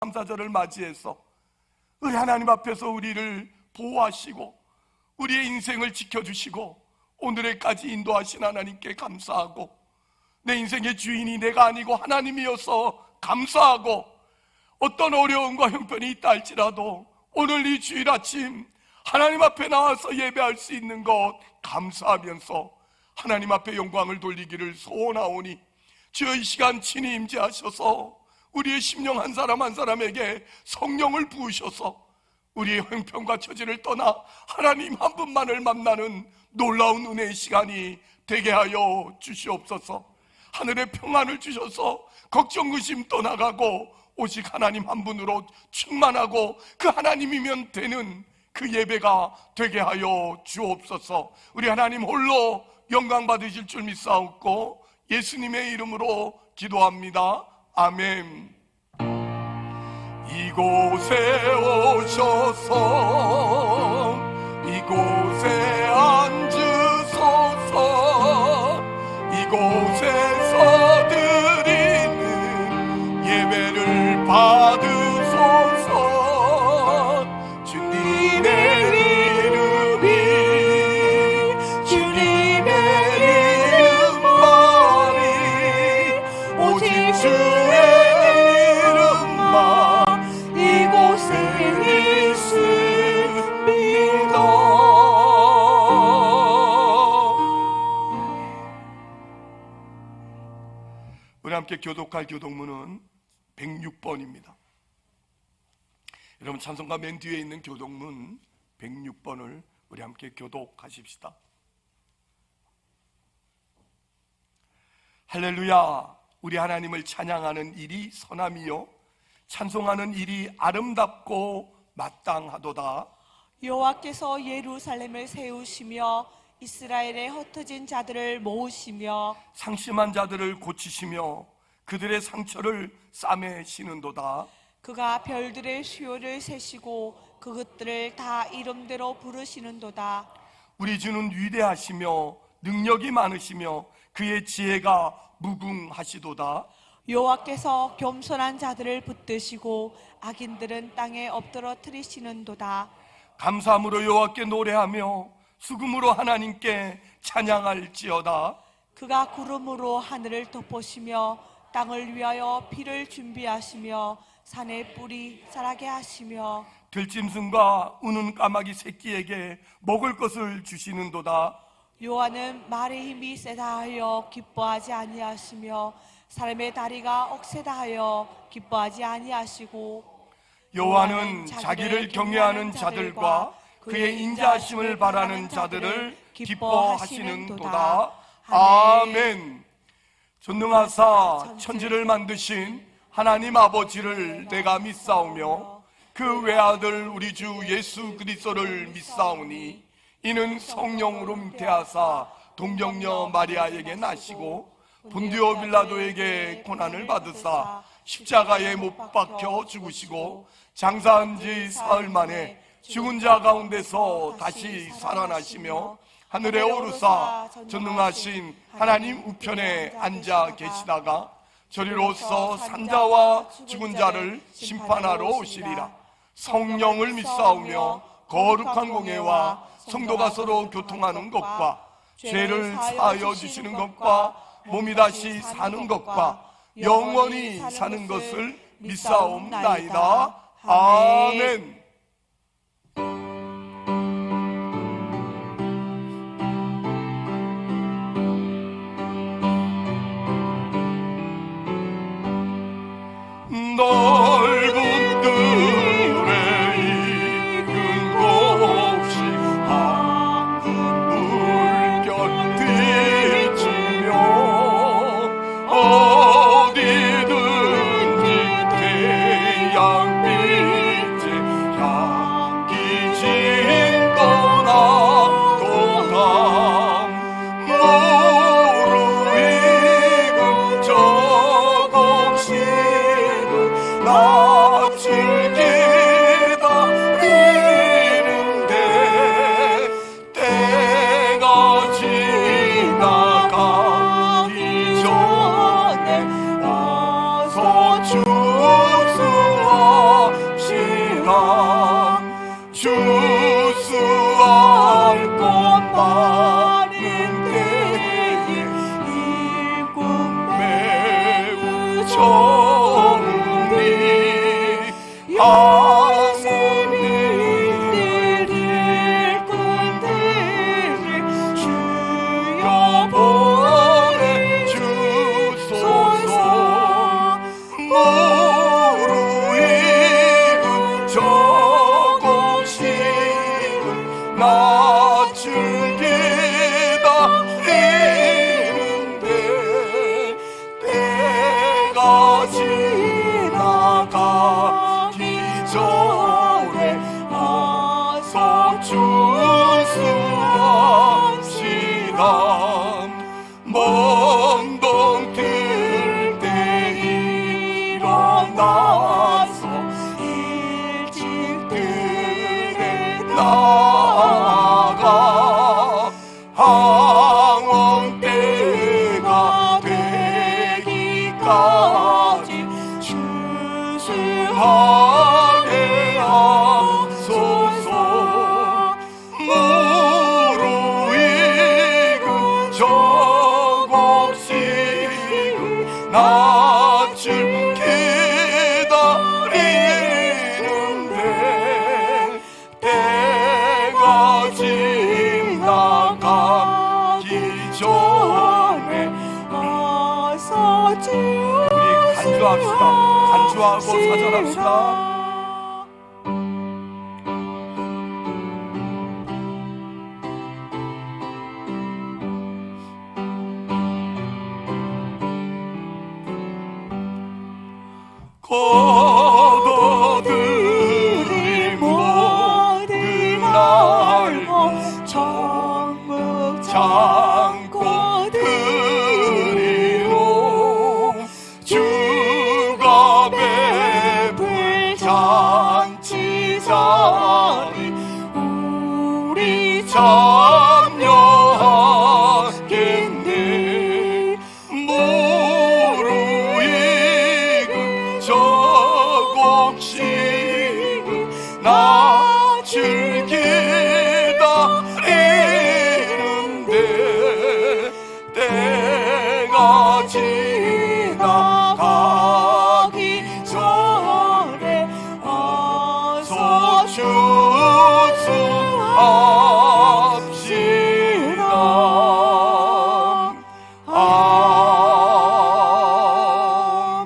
감사절을 맞이해서 우리 하나님 앞에서 우리를 보호하시고 우리의 인생을 지켜주시고 오늘에까지 인도하신 하나님께 감사하고, 내 인생의 주인이 내가 아니고 하나님이어서 감사하고, 어떤 어려움과 형편이 있다 할지라도 오늘 이 주일 아침 하나님 앞에 나와서 예배할 수 있는 것 감사하면서 하나님 앞에 영광을 돌리기를 소원하오니, 주여 이 시간 친히 임재하셔서 우리의 심령 한 사람 한 사람에게 성령을 부으셔서 우리의 형편과 처지를 떠나 하나님 한 분만을 만나는 놀라운 은혜의 시간이 되게 하여 주시옵소서. 하늘의 평안을 주셔서 걱정 근심 떠나가고 오직 하나님 한 분으로 충만하고 그 하나님이면 되는 그 예배가 되게 하여 주옵소서. 우리 하나님 홀로 영광 받으실 줄 믿사옵고 예수님의 이름으로 기도합니다. 아멘. 이곳에 오셔서 이곳에 앉으소서. 이곳에서 드리는 예배를 받으소서. 주님의 이름이 주님의 이름만이 오직 주의 이름만 이곳에 있습니다. 우리 함께 교독할 교독문은 106번입니다. 여러분 찬송가 맨 뒤에 있는 교독문 106번을 우리 함께 교독하십시다. 할렐루야. 우리 하나님을 찬양하는 일이 선함이요 찬송하는 일이 아름답고 마땅하도다. 여호와께서 예루살렘을 세우시며 이스라엘의 흩어진 자들을 모으시며 상심한 자들을 고치시며 그들의 상처를 싸매시는도다. 그가 별들의 수요를 세시고 그것들을 다 이름대로 부르시는도다. 우리 주는 위대하시며 능력이 많으시며 그의 지혜가 무궁하시도다. 여호와께서 겸손한 자들을 붙드시고 악인들은 땅에 엎드러뜨리시는도다. 감사함으로 여호와께 노래하며 수금으로 하나님께 찬양할지어다. 그가 구름으로 하늘을 덮으시며 땅을 위하여 비를 준비하시며 산의 뿔이 자라게 하시며 들짐승과 우는 까마귀 새끼에게 먹을 것을 주시는도다. 여호와는 말의 힘이 세다 하여 기뻐하지 아니하시며 사람의 다리가 억세다 하여 기뻐하지 아니하시고, 여호와는 자기를 경외하는 자들과 그의 인자하심을 바라는 자들을 기뻐하시는도다. 아멘. 전능하사 천지를 만드신 하나님 아버지를 내가 믿사오며 그 외아들 우리 주 예수 그리스도를 믿사오니 이는 성령으로 잉태하사 동정녀 마리아에게 나시고 본디오 빌라도에게 고난을 받으사 십자가에 못 박혀 죽으시고 장사한 지 사흘 만에 죽은 자 가운데서 다시 살아나시며 하늘에 오르사 전능하신 하나님 우편에 앉아 계시다가 저리로서 산자와 죽은 자를 심판하러 오시리라. 성령을 믿사오며 거룩한 공예와 성도가 서로 교통하는 것과 죄를 사하여 주시는 것과 몸이 다시 사는 것과 영원히 사는 것을 믿사옵나이다. 아멘. 넓은 뜰에 익은 곡식 한 물결 비치며 어디든지 태양빛에 향기 진떠나도다. 무르익은 저 곡식은 낯을 기다리는데 때가 지나가기 전에 와서 주소서. 하늘을 일꾼들을 주여 보내주소서. 무르익은 저곡식은 낮을 기다리는데 때가 지나가기 전에 어서 준수합시다. 먼동 들 때 일어나서 일찍 들에 나가 항원 때가 되기까지 준수하게 하소서. 무르익은 저곡식은 낯을 기다리는데 때가 지나가기 전에 어서 우리 간주합시다. 간주하고 사절합시다. 걷어들이 모든 알고 정묵 장고 드리로 주가 베풀 잔치 자리 우리 참여하겠네. 무르익은 저곡식은 낯을 기다리는데 때가 지나가기 전에 어서 준수합시다.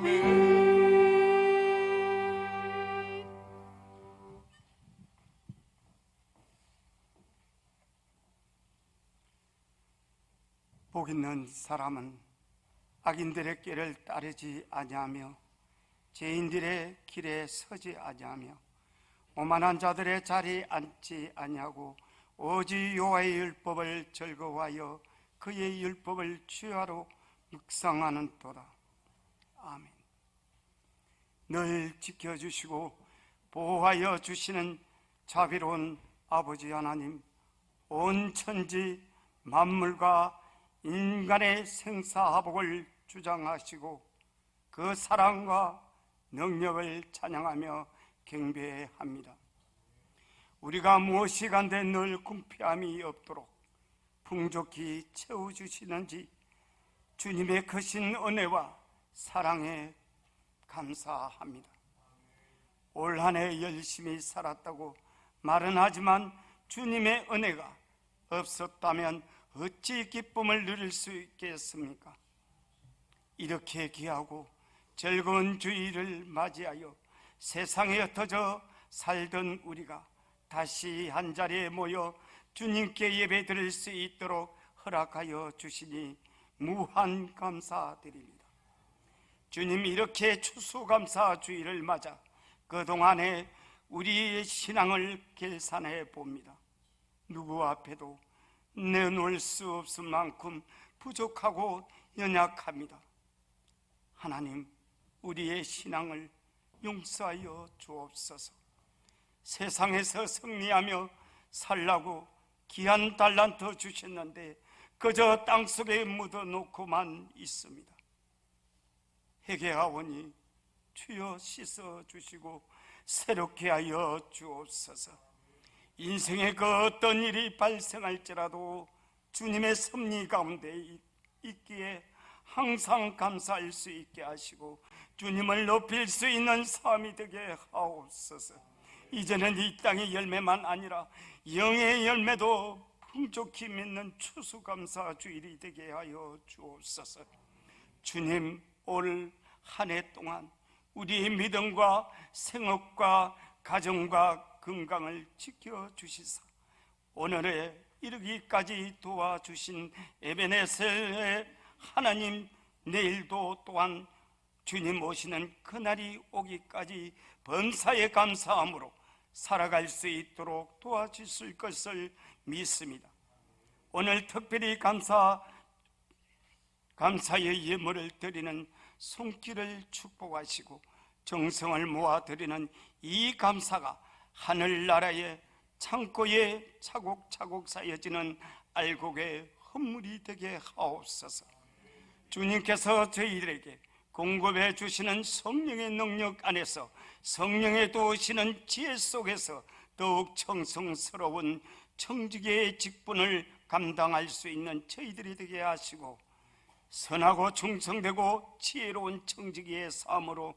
아멘. 복 있는 사람은 악인들의 길을 따르지 아니하며 죄인들의 길에 서지 아니하며 오만한 자들의 자리에 앉지 아니하고 오직 여호와의 율법을 즐거워하여 그의 율법을 주야로 묵상하는 도다. 아멘. 늘 지켜주시고 보호하여 주시는 자비로운 아버지 하나님, 온 천지 만물과 인간의 생사화복을 주장하시고 그 사랑과 능력을 찬양하며 경배합니다. 우리가 무엇이 간데 늘 궁핍함이 없도록 풍족히 채워주시는지 주님의 크신 은혜와 사랑에 감사합니다. 올 한 해 열심히 살았다고 말은 하지만 주님의 은혜가 없었다면 어찌 기쁨을 누릴 수 있겠습니까? 이렇게 귀하고 즐거운 주일을 맞이하여 세상에 흩어져 살던 우리가 다시 한자리에 모여 주님께 예배 드릴 수 있도록 허락하여 주시니 무한 감사드립니다. 주님, 이렇게 추수감사 주일을 맞아 그동안에 우리의 신앙을 계산해 봅니다. 누구 앞에도 내놓을 수 없을 만큼 부족하고 연약합니다. 하나님, 우리의 신앙을 용서하여 주옵소서. 세상에서 승리하며 살라고 귀한 달란트 주셨는데 그저 땅속에 묻어놓고만 있습니다. 회개하오니 주여 씻어주시고 새롭게 하여 주옵소서. 인생의 그 어떤 일이 발생할지라도 주님의 섭리 가운데 있기에 항상 감사할 수 있게 하시고 주님을 높일 수 있는 삶이 되게 하옵소서. 이제는 이 땅의 열매만 아니라 영의 열매도 풍족히 맺는 추수감사 주일이 되게 하여 주옵소서. 주님, 올 한 해 동안 우리의 믿음과 생업과 가정과 건강을 지켜주시사 오늘에 이르기까지 도와주신 에베네셀의 하나님, 내일도 또한 주님 오시는 그날이 오기까지 범사에 감사함으로 살아갈 수 있도록 도와주실 것을 믿습니다. 오늘 특별히 감사의 예물을 드리는 손길을 축복하시고 정성을 모아 드리는 이 감사가 하늘나라의 창고에 차곡차곡 쌓여지는 알곡의 헌물이 되게 하옵소서. 주님께서 저희들에게 공급해 주시는 성령의 능력 안에서 성령의 도우시는 지혜 속에서 더욱 청성스러운 청지기의 직분을 감당할 수 있는 저희들이 되게 하시고 선하고 충성되고 지혜로운 청지기의 삶으로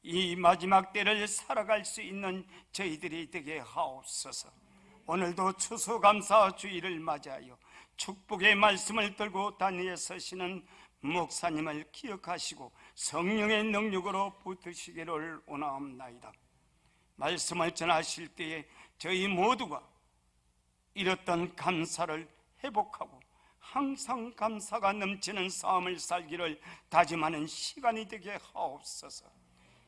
이 마지막 때를 살아갈 수 있는 저희들이 되게 하옵소서. 오늘도 추수감사 주일을 맞이하여 축복의 말씀을 들고 단위에 서시는 목사님을 기억하시고 성령의 능력으로 붙으시기를 원하옵나이다. 말씀을 전하실 때에 저희 모두가 잃었던 감사를 회복하고 항상 감사가 넘치는 삶을 살기를 다짐하는 시간이 되게 하옵소서.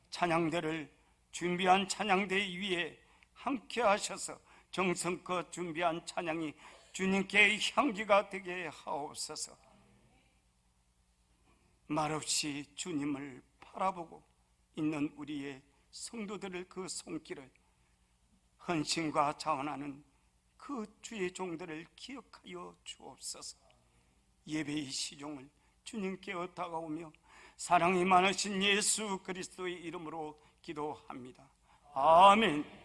찬양대를 준비한 찬양대 위에 함께 하셔서 정성껏 준비한 찬양이 주님께 향기가 되게 하옵소서. 말없이 주님을 바라보고 있는 우리의 성도들을 그 손길을 헌신과 자원하는 그 주의 종들을 기억하여 주옵소서. 예배의 시종을 주님께 다가오며 사랑이 많으신 예수 그리스도의 이름으로 기도합니다. 아멘.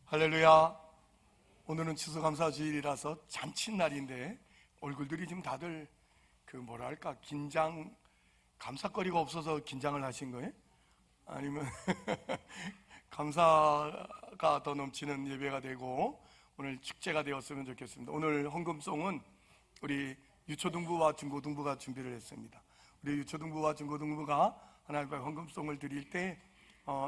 할렐루야. 오늘은 추수감사 주일이라서 잔칫날인데 얼굴들이 지금 다들 긴장, 감사거리가 없어서 긴장을 하신 거예요? 아니면 감사가 더 넘치는 예배가 되고 오늘 축제가 되었으면 좋겠습니다. 오늘 헌금송은 우리 유초등부와 중고등부가 준비를 했습니다. 우리 유초등부와 중고등부가 하나님 앞에 헌금송을 드릴 때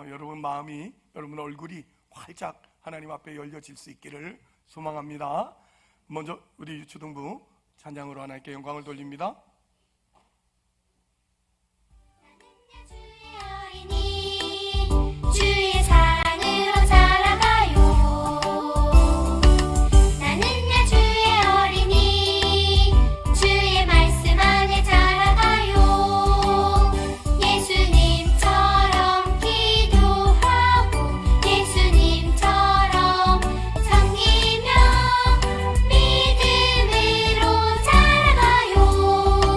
여러분 마음이, 여러분 얼굴이 활짝 하나님 앞에 열려질 수 있기를 소망합니다. 먼저 우리 유초등부 찬양으로 하나님께 영광을 돌립니다. 주의 사랑으로 자라가요. 나는야 주의 어린이, 주의 말씀 안에 자라가요. 예수님처럼 기도하고 예수님처럼 섬기며 믿음으로 자라가요.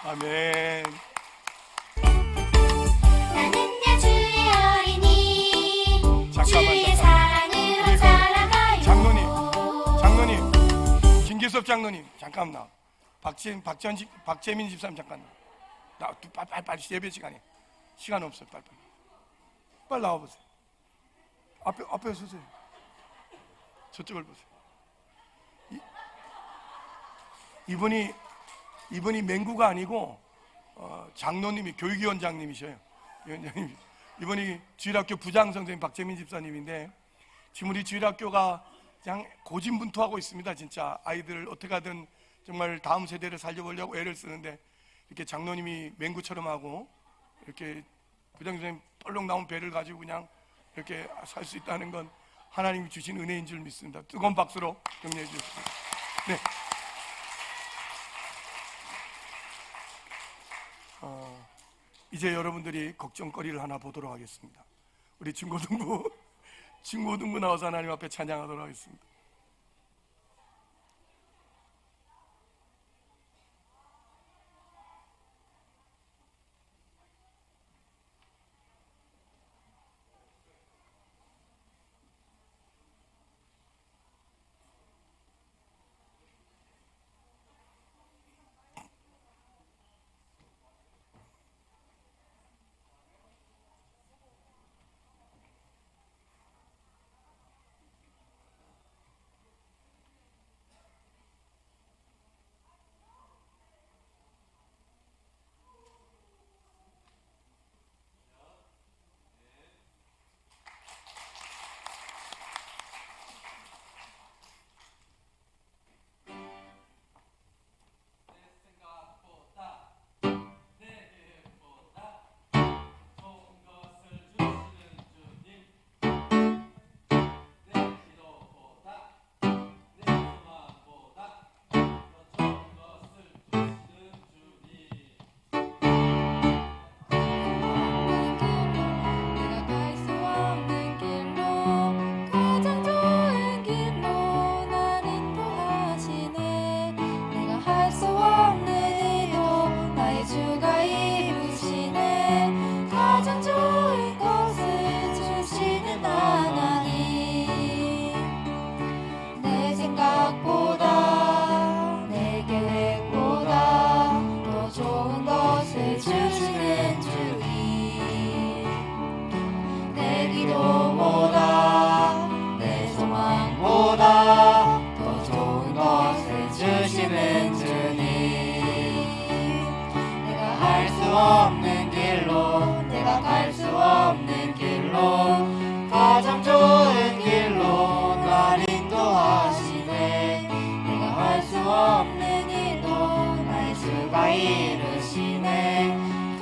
아멘. 나는야 주의 어린이 주의 잠깐만. 사랑으로 자라가요. 장로님, 김기섭 장로님, 잠깐만. 박재민 집사님 잠깐 나. 빨리 예배 시간에 시간 없어요. 빨리 나와 보세요. 앞에 서세요. 저쪽을 보세요. 이분이 맹구가 아니고 장로님이 교육위원장님이셔요. 위원장님. 이분이 주일학교 부장 선생님 박재민 집사님인데 지금 우리 주일학교가 그냥 고진분투하고 있습니다. 진짜 아이들을 어떻게 하든 정말 다음 세대를 살려보려고 애를 쓰는데 이렇게 장로님이 맹구처럼 하고 이렇게 부장 선생님 뻘록 나온 배를 가지고 그냥 이렇게 살 수 있다는 건 하나님이 주신 은혜인 줄 믿습니다. 뜨거운 박수로 격려해 주십시오. 네. 이제 여러분들이 걱정거리를 하나 보도록 하겠습니다. 우리 중고등부 나와서 하나님 앞에 찬양하도록 하겠습니다.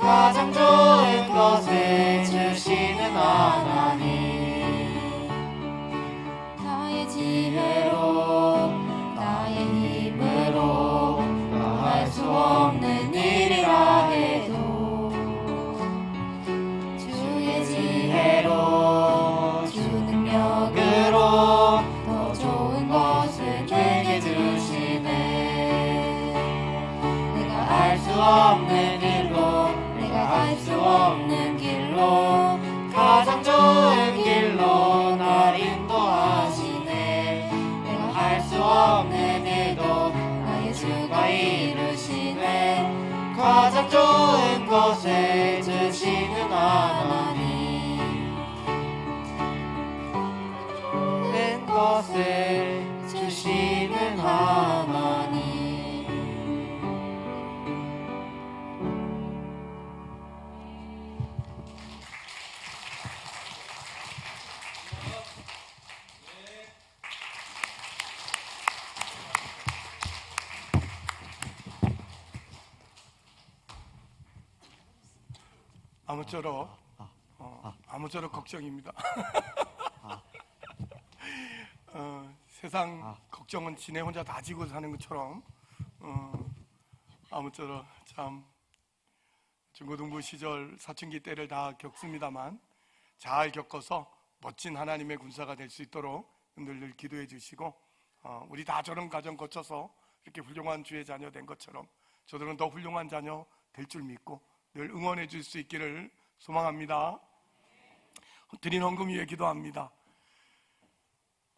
가장 좋은 것을 주시는 하나님 나의 지혜로 나의 힘으로 나 할 수 없는 일이라 해도 주의 지혜로 주 능력으로 더 좋은 것을 내게 주시네 내가 알 수 없는 길로 알 수 없는 길로 가장 좋은 길로 날 인도하시네 내가 할 수 없는 일도 나의 주가 이루시네 가장 좋은 것을 주시는 하나님 좋은 것을 주시는 하나님 아무쪼록 걱정입니다. 세상 걱정은 지네 혼자 다 지고 사는 것처럼 아무쪼록 참 중고등부 시절 사춘기 때를 다 겪습니다만 잘 겪어서 멋진 하나님의 군사가 될 수 있도록 늘 기도해 주시고 우리 다 저런 과정 거쳐서 이렇게 훌륭한 주의 자녀 된 것처럼 저들은 더 훌륭한 자녀 될 줄 믿고 늘 응원해 줄 수 있기를 소망합니다. 드린 헌금 위에 기도합니다.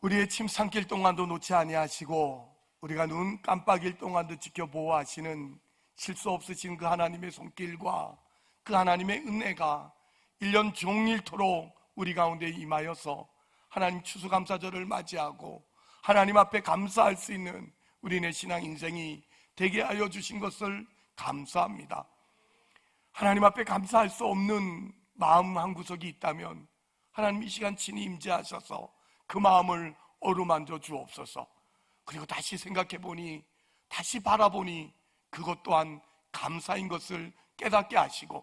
우리의 침 삼킬 동안도 놓지 아니하시고 우리가 눈 깜빡일 동안도 지켜 보호하시는 실수 없으신 그 하나님의 손길과 그 하나님의 은혜가 1년 종일토록 우리 가운데 임하여서 하나님 추수감사절을 맞이하고 하나님 앞에 감사할 수 있는 우리네 신앙 인생이 되게 하여 주신 것을 감사합니다. 하나님 앞에 감사할 수 없는 마음 한 구석이 있다면 하나님 이 시간 친히 임재하셔서 그 마음을 어루만져 주옵소서. 그리고 다시 생각해 보니, 다시 바라보니 그것 또한 감사인 것을 깨닫게 하시고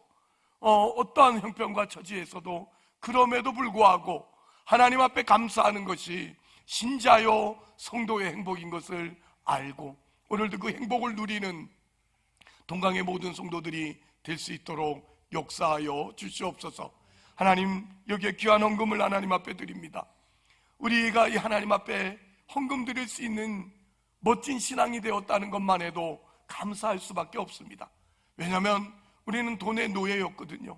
어떠한 형편과 처지에서도 그럼에도 불구하고 하나님 앞에 감사하는 것이 신자요 성도의 행복인 것을 알고 오늘도 그 행복을 누리는 동강의 모든 성도들이 될 수 있도록 역사하여 주시옵소서. 하나님, 여기에 귀한 헌금을 하나님 앞에 드립니다. 우리가 이 하나님 앞에 헌금 드릴 수 있는 멋진 신앙이 되었다는 것만 해도 감사할 수밖에 없습니다. 왜냐하면 우리는 돈의 노예였거든요.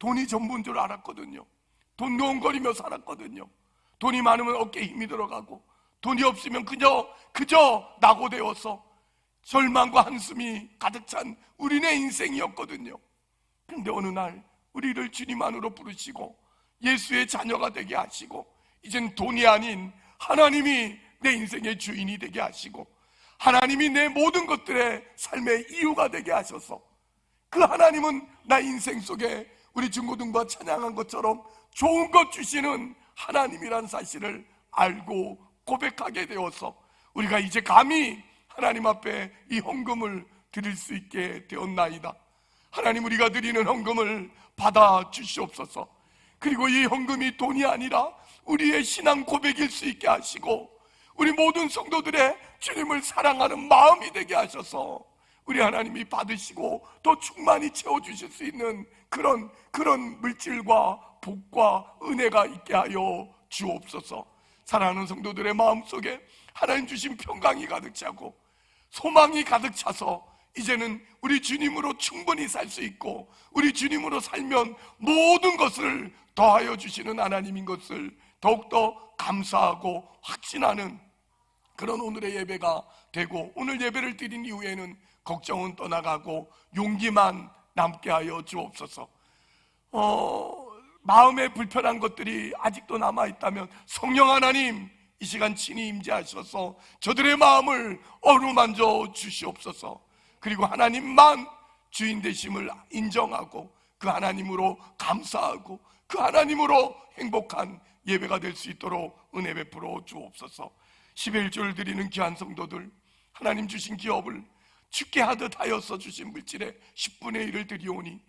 돈이 전부인 줄 알았거든요. 돈 노원거리며 살았거든요. 돈이 많으면 어깨에 힘이 들어가고 돈이 없으면 그저 낙오되어서 절망과 한숨이 가득 찬 우리네 인생이었거든요. 그런데 어느 날 우리를 주님 안으로 부르시고 예수의 자녀가 되게 하시고 이젠 돈이 아닌 하나님이 내 인생의 주인이 되게 하시고 하나님이 내 모든 것들의 삶의 이유가 되게 하셔서 그 하나님은 나 인생 속에 우리 중고등부가 찬양한 것처럼 좋은 것 주시는 하나님이란 사실을 알고 고백하게 되어서 우리가 이제 감히 하나님 앞에 이 헌금을 드릴 수 있게 되었나이다. 하나님, 우리가 드리는 헌금을 받아 주시옵소서. 그리고 이 헌금이 돈이 아니라 우리의 신앙 고백일 수 있게 하시고 우리 모든 성도들의 주님을 사랑하는 마음이 되게 하셔서 우리 하나님이 받으시고 더 충만히 채워주실 수 있는 그런 물질과 복과 은혜가 있게 하여 주옵소서. 사랑하는 성도들의 마음속에 하나님 주신 평강이 가득 차고 소망이 가득 차서 이제는 우리 주님으로 충분히 살 수 있고 우리 주님으로 살면 모든 것을 더하여 주시는 하나님인 것을 더욱더 감사하고 확신하는 그런 오늘의 예배가 되고 오늘 예배를 드린 이후에는 걱정은 떠나가고 용기만 남게 하여 주옵소서. 마음에 불편한 것들이 아직도 남아있다면 성령 하나님 이 시간 친히 임재하셔서 저들의 마음을 어루만져 주시옵소서. 그리고 하나님만 주인 되심을 인정하고 그 하나님으로 감사하고 그 하나님으로 행복한 예배가 될 수 있도록 은혜 베풀어 주옵소서. 11조를 드리는 귀한 성도들, 하나님 주신 기업을 죽게 하듯 하여서 주신 물질의 10분의 1을 드리오니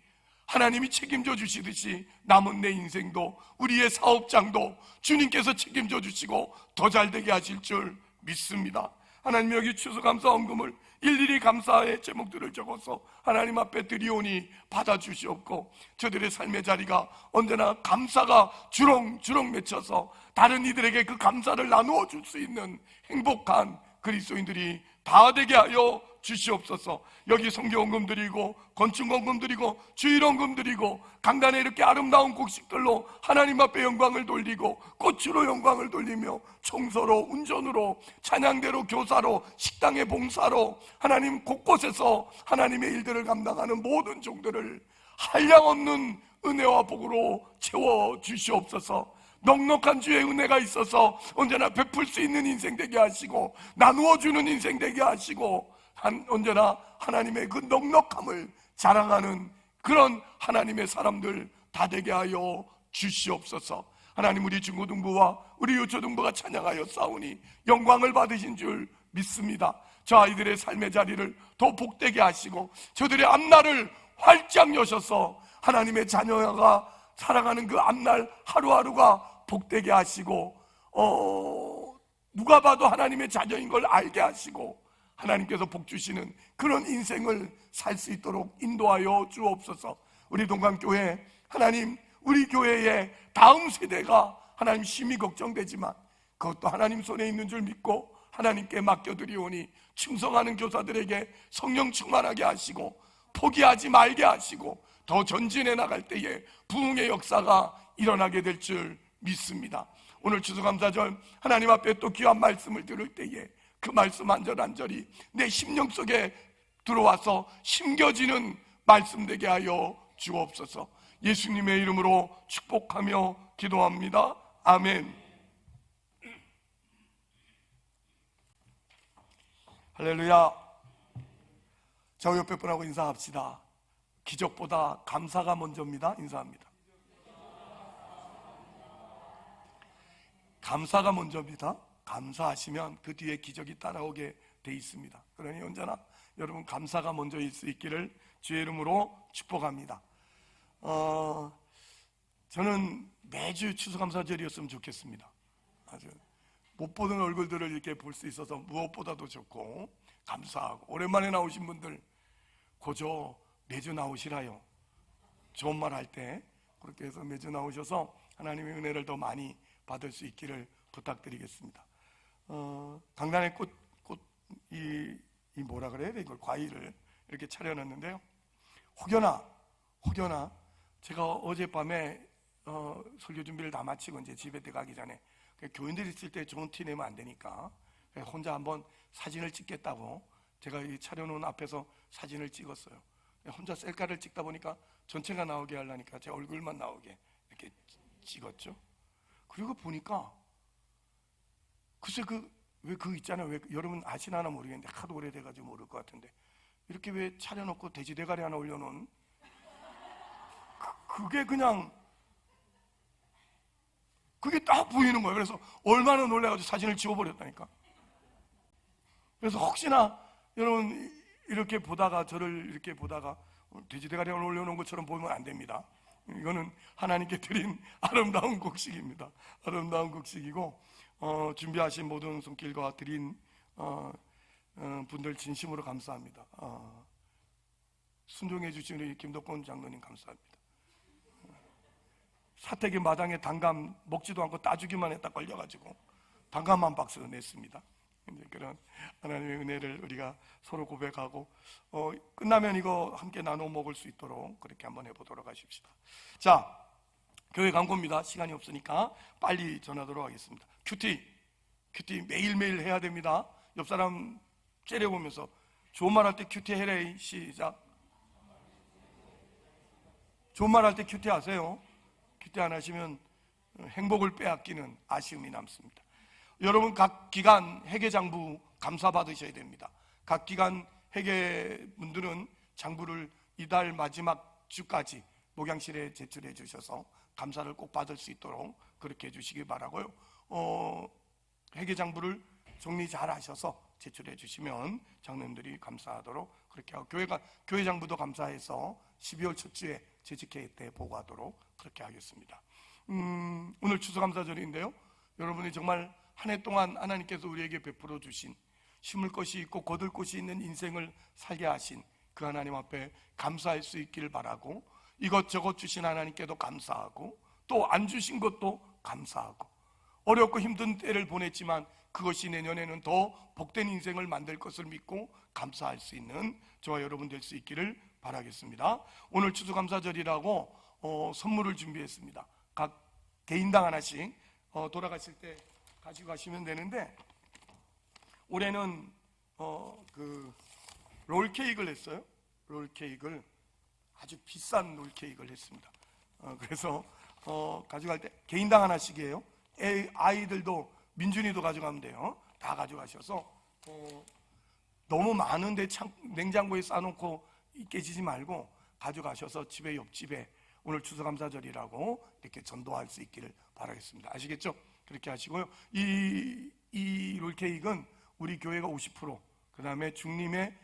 하나님이 책임져 주시듯이 남은 내 인생도 우리의 사업장도 주님께서 책임져 주시고 더 잘되게 하실 줄 믿습니다. 하나님, 여기 추수감사 헌금을 일일이 감사의 제목들을 적어서 하나님 앞에 드리오니 받아주시옵고 저들의 삶의 자리가 언제나 감사가 주렁주렁 맺혀서 다른 이들에게 그 감사를 나누어 줄 수 있는 행복한 그리스도인들이 다 되게 하여 주시옵소서. 여기 성경헌금 드리고 건축헌금 드리고 주일헌금 드리고 강단에 이렇게 아름다운 곡식들로 하나님 앞에 영광을 돌리고 꽃으로 영광을 돌리며 청소로 운전으로 찬양대로 교사로 식당의 봉사로 하나님 곳곳에서 하나님의 일들을 감당하는 모든 종들을 한량없는 은혜와 복으로 채워주시옵소서. 넉넉한 주의 은혜가 있어서 언제나 베풀 수 있는 인생 되게 하시고 나누어주는 인생 되게 하시고 언제나 하나님의 그 넉넉함을 자랑하는 그런 하나님의 사람들 다 되게 하여 주시옵소서. 하나님, 우리 중고등부와 우리 유초등부가 찬양하여 싸우니 영광을 받으신 줄 믿습니다. 저 아이들의 삶의 자리를 더 복되게 하시고 저들의 앞날을 활짝 여셔서 하나님의 자녀가 살아가는 그 앞날 하루하루가 복되게 하시고 누가 봐도 하나님의 자녀인 걸 알게 하시고 하나님께서 복 주시는 그런 인생을 살 수 있도록 인도하여 주옵소서. 우리 동강교회, 하나님, 우리 교회의 다음 세대가 하나님 심히 걱정되지만 그것도 하나님 손에 있는 줄 믿고 하나님께 맡겨드리오니 충성하는 교사들에게 성령 충만하게 하시고 포기하지 말게 하시고 더 전진해 나갈 때에 부흥의 역사가 일어나게 될 줄 믿습니다. 오늘 추수감사절 하나님 앞에 또 귀한 말씀을 들을 때에 그 말씀 한 절 한 절이 내 심령 속에 들어와서 심겨지는 말씀 되게 하여 주옵소서. 예수님의 이름으로 축복하며 기도합니다. 아멘. 할렐루야. 저 옆에 분하고 인사합시다. 기적보다 감사가 먼저입니다. 인사합니다. 감사가 먼저입니다. 감사하시면 그 뒤에 기적이 따라오게 돼 있습니다. 그러니 언제나 여러분 감사가 먼저일 수 있기를 주의 이름으로 축복합니다. 저는 매주 추수감사절이었으면 좋겠습니다. 아주 못 보던 얼굴들을 이렇게 볼 수 있어서 무엇보다도 좋고 감사하고, 오랜만에 나오신 분들 고조 매주 나오시라요. 좋은 말 할 때 그렇게 해서 매주 나오셔서 하나님의 은혜를 더 많이 받을 수 있기를 부탁드리겠습니다. 강단의 이 뭐라 그래야 돼? 이걸 과일을 이렇게 차려놨는데요. 혹여나 제가 어젯밤에 설교 준비를 다 마치고 이제 집에 들어가기 전에 교인들이 있을 때 좋은 티 내면 안 되니까 혼자 한번 사진을 찍겠다고 제가 이 차려놓은 앞에서 사진을 찍었어요. 혼자 셀카를 찍다 보니까 전체가 나오게 하려니까 제 얼굴만 나오게 이렇게 찍었죠. 그리고 보니까 글쎄 왜 있잖아요. 왜 여러분 아시나 모르겠는데 하도 오래돼가지고 모를 것 같은데 이렇게 왜 차려놓고 돼지 대가리 하나 올려놓은 그게 그냥 그게 딱 보이는 거예요. 그래서 얼마나 놀라가지고 사진을 지워버렸다니까. 그래서 혹시나 여러분 이렇게 보다가 저를 이렇게 보다가 돼지 대가리 하나 올려놓은 것처럼 보면 안 됩니다. 이거는 하나님께 드린 아름다운 곡식입니다. 아름다운 곡식이고 준비하신 모든 손길과 드린 분들 진심으로 감사합니다. 순종해 주신 우리 김덕권 장로님 감사합니다. 사택의 마당에 단감 먹지도 않고 따주기만 했다 걸려가지고 단감 한 박스 냈습니다. 이제 그런 하나님의 은혜를 우리가 서로 고백하고 끝나면 이거 함께 나눠 먹을 수 있도록 그렇게 한번 해보도록 하십시다. 자, 교회 광고입니다. 시간이 없으니까 빨리 전하도록 하겠습니다. 큐티 매일매일 해야 됩니다. 옆 사람 째려보면서 좋은 말 할 때 큐티 해래. 시작. 좋은 말 할 때 큐티 하세요. 큐티 안 하시면 행복을 빼앗기는 아쉬움이 남습니다. 여러분 각 기관 회계장부 감사 받으셔야 됩니다. 각 기관 회계분들은 장부를 이달 마지막 주까지 목양실에 제출해 주셔서 감사를 꼭 받을 수 있도록 그렇게 해주시기 바라고요. 회계장부를 정리 잘 하셔서 제출해 주시면 장로님들이 감사하도록 그렇게 하고, 교회 장부도 감사해서 12월 첫 주에 재직회의 때 보고하도록 그렇게 하겠습니다. 오늘 추수감사절인데요. 여러분이 정말 한 해 동안 하나님께서 우리에게 베풀어 주신 심을 것이 있고 거둘 곳이 있는 인생을 살게 하신 그 하나님 앞에 감사할 수 있기를 바라고, 이것저것 주신 하나님께도 감사하고 또 안 주신 것도 감사하고, 어렵고 힘든 때를 보냈지만 그것이 내년에는 더 복된 인생을 만들 것을 믿고 감사할 수 있는 저와 여러분 될 수 있기를 바라겠습니다. 오늘 추수감사절이라고 선물을 준비했습니다. 각 개인당 하나씩 돌아가실 때 가지고 가시면 되는데, 올해는 롤케이크를 했어요. 롤케이크를 아주 비싼 롤케이크를 했습니다. 그래서 가져갈 때 개인당 하나씩이에요. 아이들도 민준이도 가져가면 돼요. 다 가져가셔서 너무 많은데 냉장고에 싸놓고 깨지지 말고 가져가셔서 집에 옆집에 오늘 추수감사절이라고 이렇게 전도할 수 있기를 바라겠습니다. 아시겠죠? 그렇게 하시고요. 이 롤케이크는 우리 교회가 50%, 그 다음에 중림의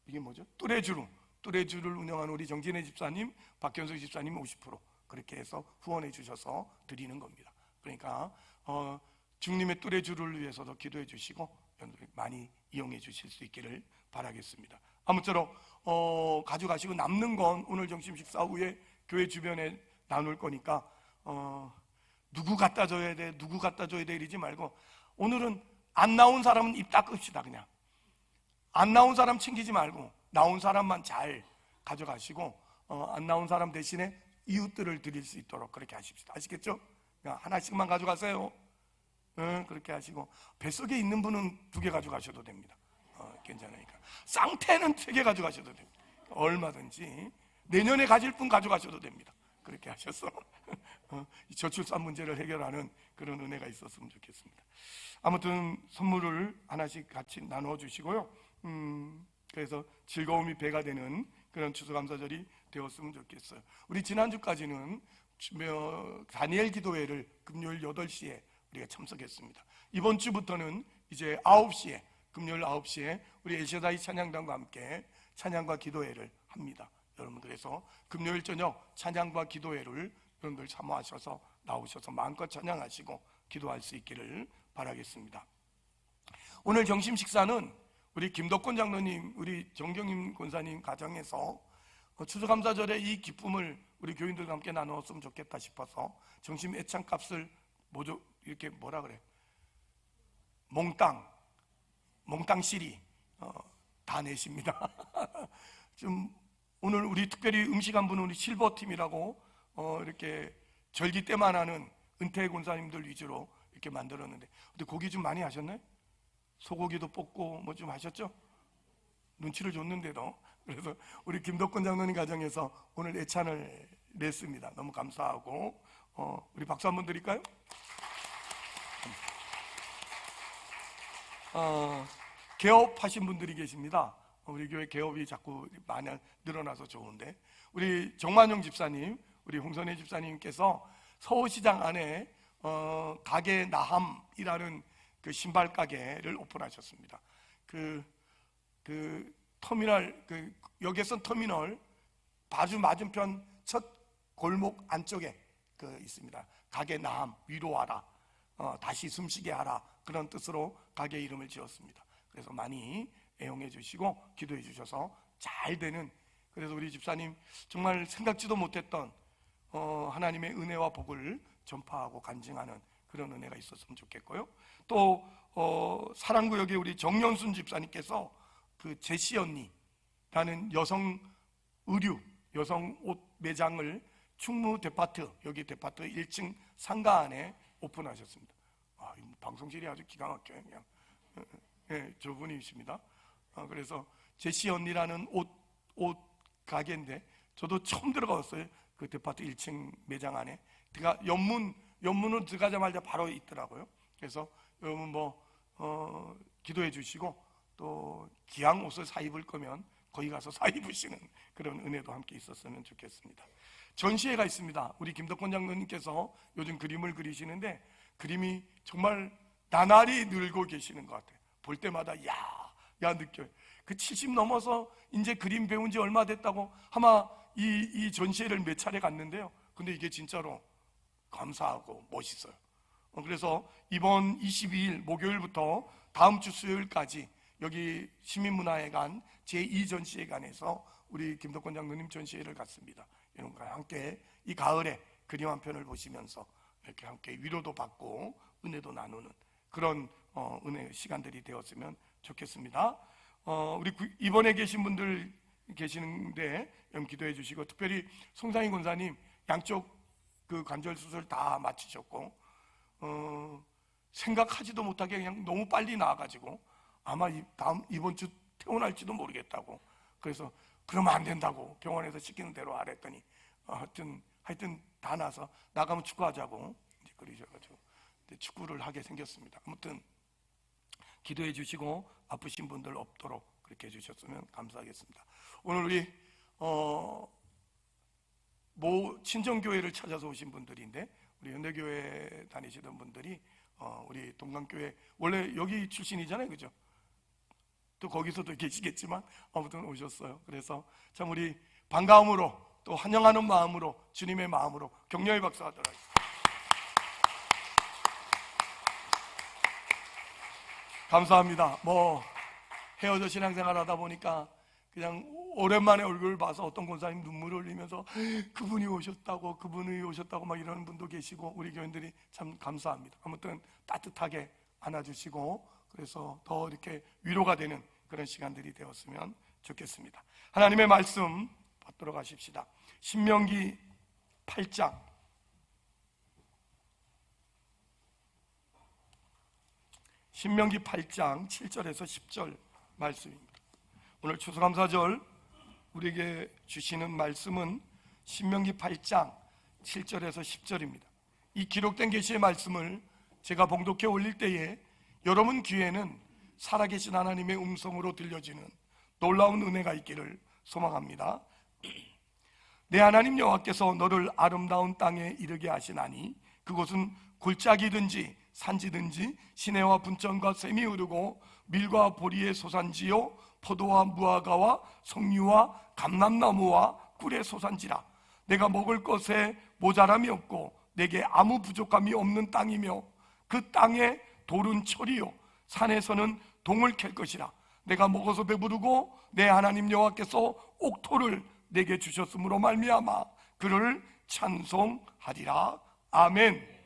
이게 뭐죠? 뚜레주를 운영하는 우리 정진혜 집사님, 박현석 집사님 50% 그렇게 해서 후원해 주셔서 드리는 겁니다. 그러니까 중림의 뚜레주를 위해서도 기도해 주시고 많이 이용해 주실 수 있기를 바라겠습니다. 아무쪼록 가져가시고 남는 건 오늘 점심 식사 후에 교회 주변에 나눌 거니까 누구 갖다 줘야 돼 이러지 말고 오늘은 안 나온 사람은 입 닦읍시다. 그냥 안 나온 사람 챙기지 말고 나온 사람만 잘 가져가시고 안 나온 사람 대신에 이웃들을 드릴 수 있도록 그렇게 하십시다. 아시겠죠? 그냥 하나씩만 가져가세요. 그렇게 하시고 뱃속에 있는 분은 2개 가져가셔도 됩니다. 괜찮으니까. 쌍태는 3개 가져가셔도 됩니다. 얼마든지 내년에 가질 분 가져가셔도 됩니다. 그렇게 하셔서 저출산 문제를 해결하는 그런 은혜가 있었으면 좋겠습니다. 아무튼 선물을 하나씩 같이 나누어 주시고요. 그래서 즐거움이 배가 되는 그런 추수감사절이 되었으면 좋겠어요. 우리 지난주까지는 다니엘 기도회를 금요일 8시에 우리가 참석했습니다. 이번 주부터는 이제 9시에 금요일 9시에 우리 엘샤다이 찬양단과 함께 찬양과 기도회를 합니다. 여러분, 그래서 금요일 저녁 찬양과 기도회를 여러분들 사모하셔서 나오셔서 마음껏 찬양하시고 기도할 수 있기를 바라겠습니다. 오늘 점심 식사는 우리 김덕권 장로님, 우리 정경임 권사님 가정에서 추수감사절의 이 기쁨을 우리 교인들과 함께 나누었으면 좋겠다 싶어서 점심 애창값을 이렇게 뭐라 그래? 몽땅 시리 다 내십니다. 좀 오늘 우리 특별히 음식한 분은 우리 실버팀이라고 이렇게 절기 때만 하는 은퇴 권사님들 위주로 이렇게 만들었는데, 근데 고기 좀 많이 하셨나요? 소고기도 뽑고 뭐 좀 하셨죠? 눈치를 줬는데도. 그래서 우리 김덕권 장로님 가정에서 오늘 애찬을 냈습니다. 너무 감사하고 우리 박수 한번 드릴까요? 개업하신 분들이 계십니다. 우리 교회 개업이 자꾸 많이 늘어나서 좋은데, 우리 정만용 집사님, 우리 홍선혜 집사님께서 서울시장 안에 가게 나함이라는 그 신발 가게를 오픈하셨습니다. 그 터미널, 그 역에선 터미널 아주 맞은편 첫 골목 안쪽에 있습니다. 가게 나함, 위로하라, 다시 숨쉬게 하라, 그런 뜻으로 가게 이름을 지었습니다. 그래서 많이 애용해 주시고 기도해 주셔서 잘 되는, 그래서 우리 집사님 정말 생각지도 못했던 하나님의 은혜와 복을 전파하고 간증하는 그런 은혜가 있었으면 좋겠고요. 또 사랑구역에 우리 정연순 집사님께서 그 제시 언니라는 여성 의류, 여성 옷 매장을 충무 데파트, 여기 데파트 1층 상가 안에 오픈하셨습니다. 방송실이 아주 기가 막혀요. 그냥 네, 저분이십니다. 그래서 제시 언니라는 옷 가게인데 저도 처음 들어갔어요. 그 데파트 1층 매장 안에 제가 연문으로 들어가자마자 바로 있더라고요. 그래서 여러분 기도해 주시고 또 기왕 옷을 사 입을 거면 거기 가서 사 입으시는 그런 은혜도 함께 있었으면 좋겠습니다. 전시회가 있습니다. 우리 김덕권 장로님께서 요즘 그림을 그리시는데 그림이 정말 나날이 늘고 계시는 것 같아요. 볼 때마다 야 느껴요. 그 70 넘어서 이제 그림 배운 지 얼마 됐다고 아마 이 전시회를 몇 차례 갔는데요. 근데 이게 진짜로 감사하고 멋있어요. 그래서 이번 22일 목요일부터 다음 주 수요일까지 여기 시민문화회관 제2전시회관에서 우리 김덕권 장로님 전시회를 갔습니다. 여러분과 함께 이 가을에 그림 한 편을 보시면서 이렇게 함께 위로도 받고 은혜도 나누는 그런 은혜 시간들이 되었으면 좋겠습니다. 우리 입원해 계신 분들 계시는데 기도해 주시고, 특별히 송상희 권사님 양쪽 그 관절 수술 다 마치셨고 생각하지도 못하게 그냥 너무 빨리 나와가지고 아마 이번 주 퇴원할지도 모르겠다고, 그래서 그러면 안 된다고 병원에서 시키는 대로 하랬더니 하여튼 다 나서 나가면 축구하자고 이제 그러셔가지고 축구를 하게 생겼습니다. 아무튼 기도해 주시고 아프신 분들 없도록 그렇게 해주셨으면 감사하겠습니다. 오늘 우리 모 친정교회를 찾아서 오신 분들인데, 우리 현대교회 다니시던 분들이 우리 동강교회 원래 여기 출신이잖아요, 그죠? 또 거기서도 계시겠지만 아무튼 오셨어요. 그래서 참 우리 반가움으로 또 환영하는 마음으로 주님의 마음으로 격려의 박수 하도록 하겠습니다. 감사합니다. 헤어져 신앙생활 하다 보니까 그냥 오랜만에 얼굴을 봐서 어떤 권사님 눈물을 흘리면서 그분이 오셨다고 막 이러는 분도 계시고 우리 교인들이 참 감사합니다. 아무튼 따뜻하게 안아주시고 그래서 더 이렇게 위로가 되는 그런 시간들이 되었으면 좋겠습니다. 하나님의 말씀 받도록 하십시다. 신명기 8장 7절에서 10절 말씀입니다. 오늘 추수감사절 우리에게 주시는 말씀은 신명기 8장 7절에서 10절입니다. 이 기록된 계시의 말씀을 제가 봉독해 올릴 때에 여러분 귀에는 살아계신 하나님의 음성으로 들려지는 놀라운 은혜가 있기를 소망합니다. 내 하나님 여호와께서 너를 아름다운 땅에 이르게 하시나니 그곳은 골짜기든지 산지든지 시내와 분전과 샘이 흐르고 밀과 보리의 소산지요 포도와 무화과와 석류와 감람나무와 꿀의 소산지라. 내가 먹을 것에 모자람이 없고 내게 아무 부족함이 없는 땅이며 그 땅에 돌은 철이요 산에서는 동을 캘 것이라. 내가 먹어서 배부르고 내 하나님 여호와께서 옥토를 내게 주셨으므로 말미암아 그를 찬송하리라. 아멘.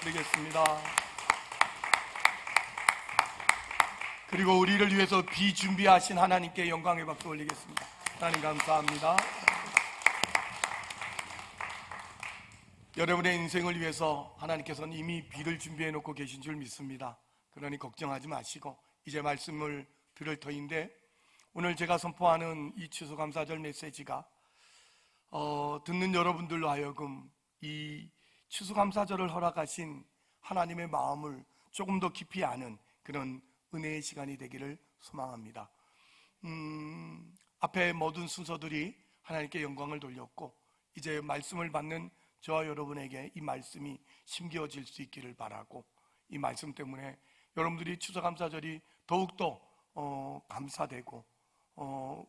드리겠습니다. 그리고 우리를 위해서 비준비하신 하나님께 영광의 박수 올리겠습니다. 하나님 감사합니다. 여러분의 인생을 위해서 하나님께서는 이미 비를 준비해 놓고 계신 줄 믿습니다. 그러니 걱정하지 마시고 이제 말씀을 들을 터인데, 오늘 제가 선포하는 이 추수감사절 메시지가 듣는 여러분들로 하여금 이 추수감사절을 허락하신 하나님의 마음을 조금 더 깊이 아는 그런 은혜의 시간이 되기를 소망합니다. 앞에 모든 순서들이 하나님께 영광을 돌렸고, 이제 말씀을 받는 저와 여러분에게 이 말씀이 심겨질 수 있기를 바라고, 이 말씀 때문에 여러분들이 추수감사절이 더욱더 감사되고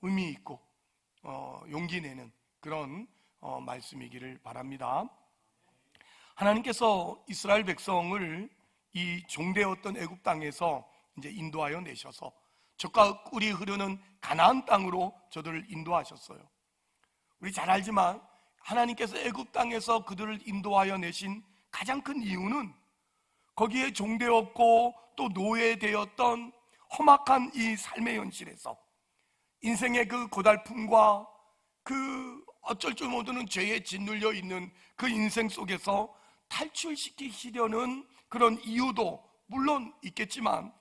의미 있고 용기 내는 그런 말씀이기를 바랍니다. 하나님께서 이스라엘 백성을 이 종되었던 애굽 땅에서 이제 인도하여 내셔서 젖과 꿀이 흐르는 가나안 땅으로 저들을 인도하셨어요. 우리 잘 알지만 하나님께서 애굽 땅에서 그들을 인도하여 내신 가장 큰 이유는 거기에 종되었고 또 노예되었던 험악한 이 삶의 현실에서 인생의 그 고달픔과 그 어쩔 줄 모르는 죄에 짓눌려 있는 그 인생 속에서 탈출시키시려는 그런 이유도 물론 있겠지만,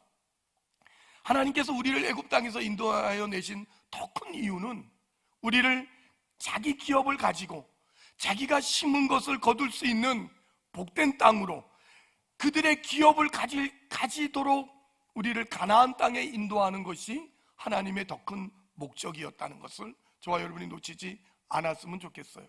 하나님께서 우리를 애굽 땅에서 인도하여 내신 더 큰 이유는 우리를 자기 기업을 가지고 자기가 심은 것을 거둘 수 있는 복된 땅으로 그들의 기업을 가지도록 우리를 가나안 땅에 인도하는 것이 하나님의 더 큰 목적이었다는 것을 저와 여러분이 놓치지 않았으면 좋겠어요.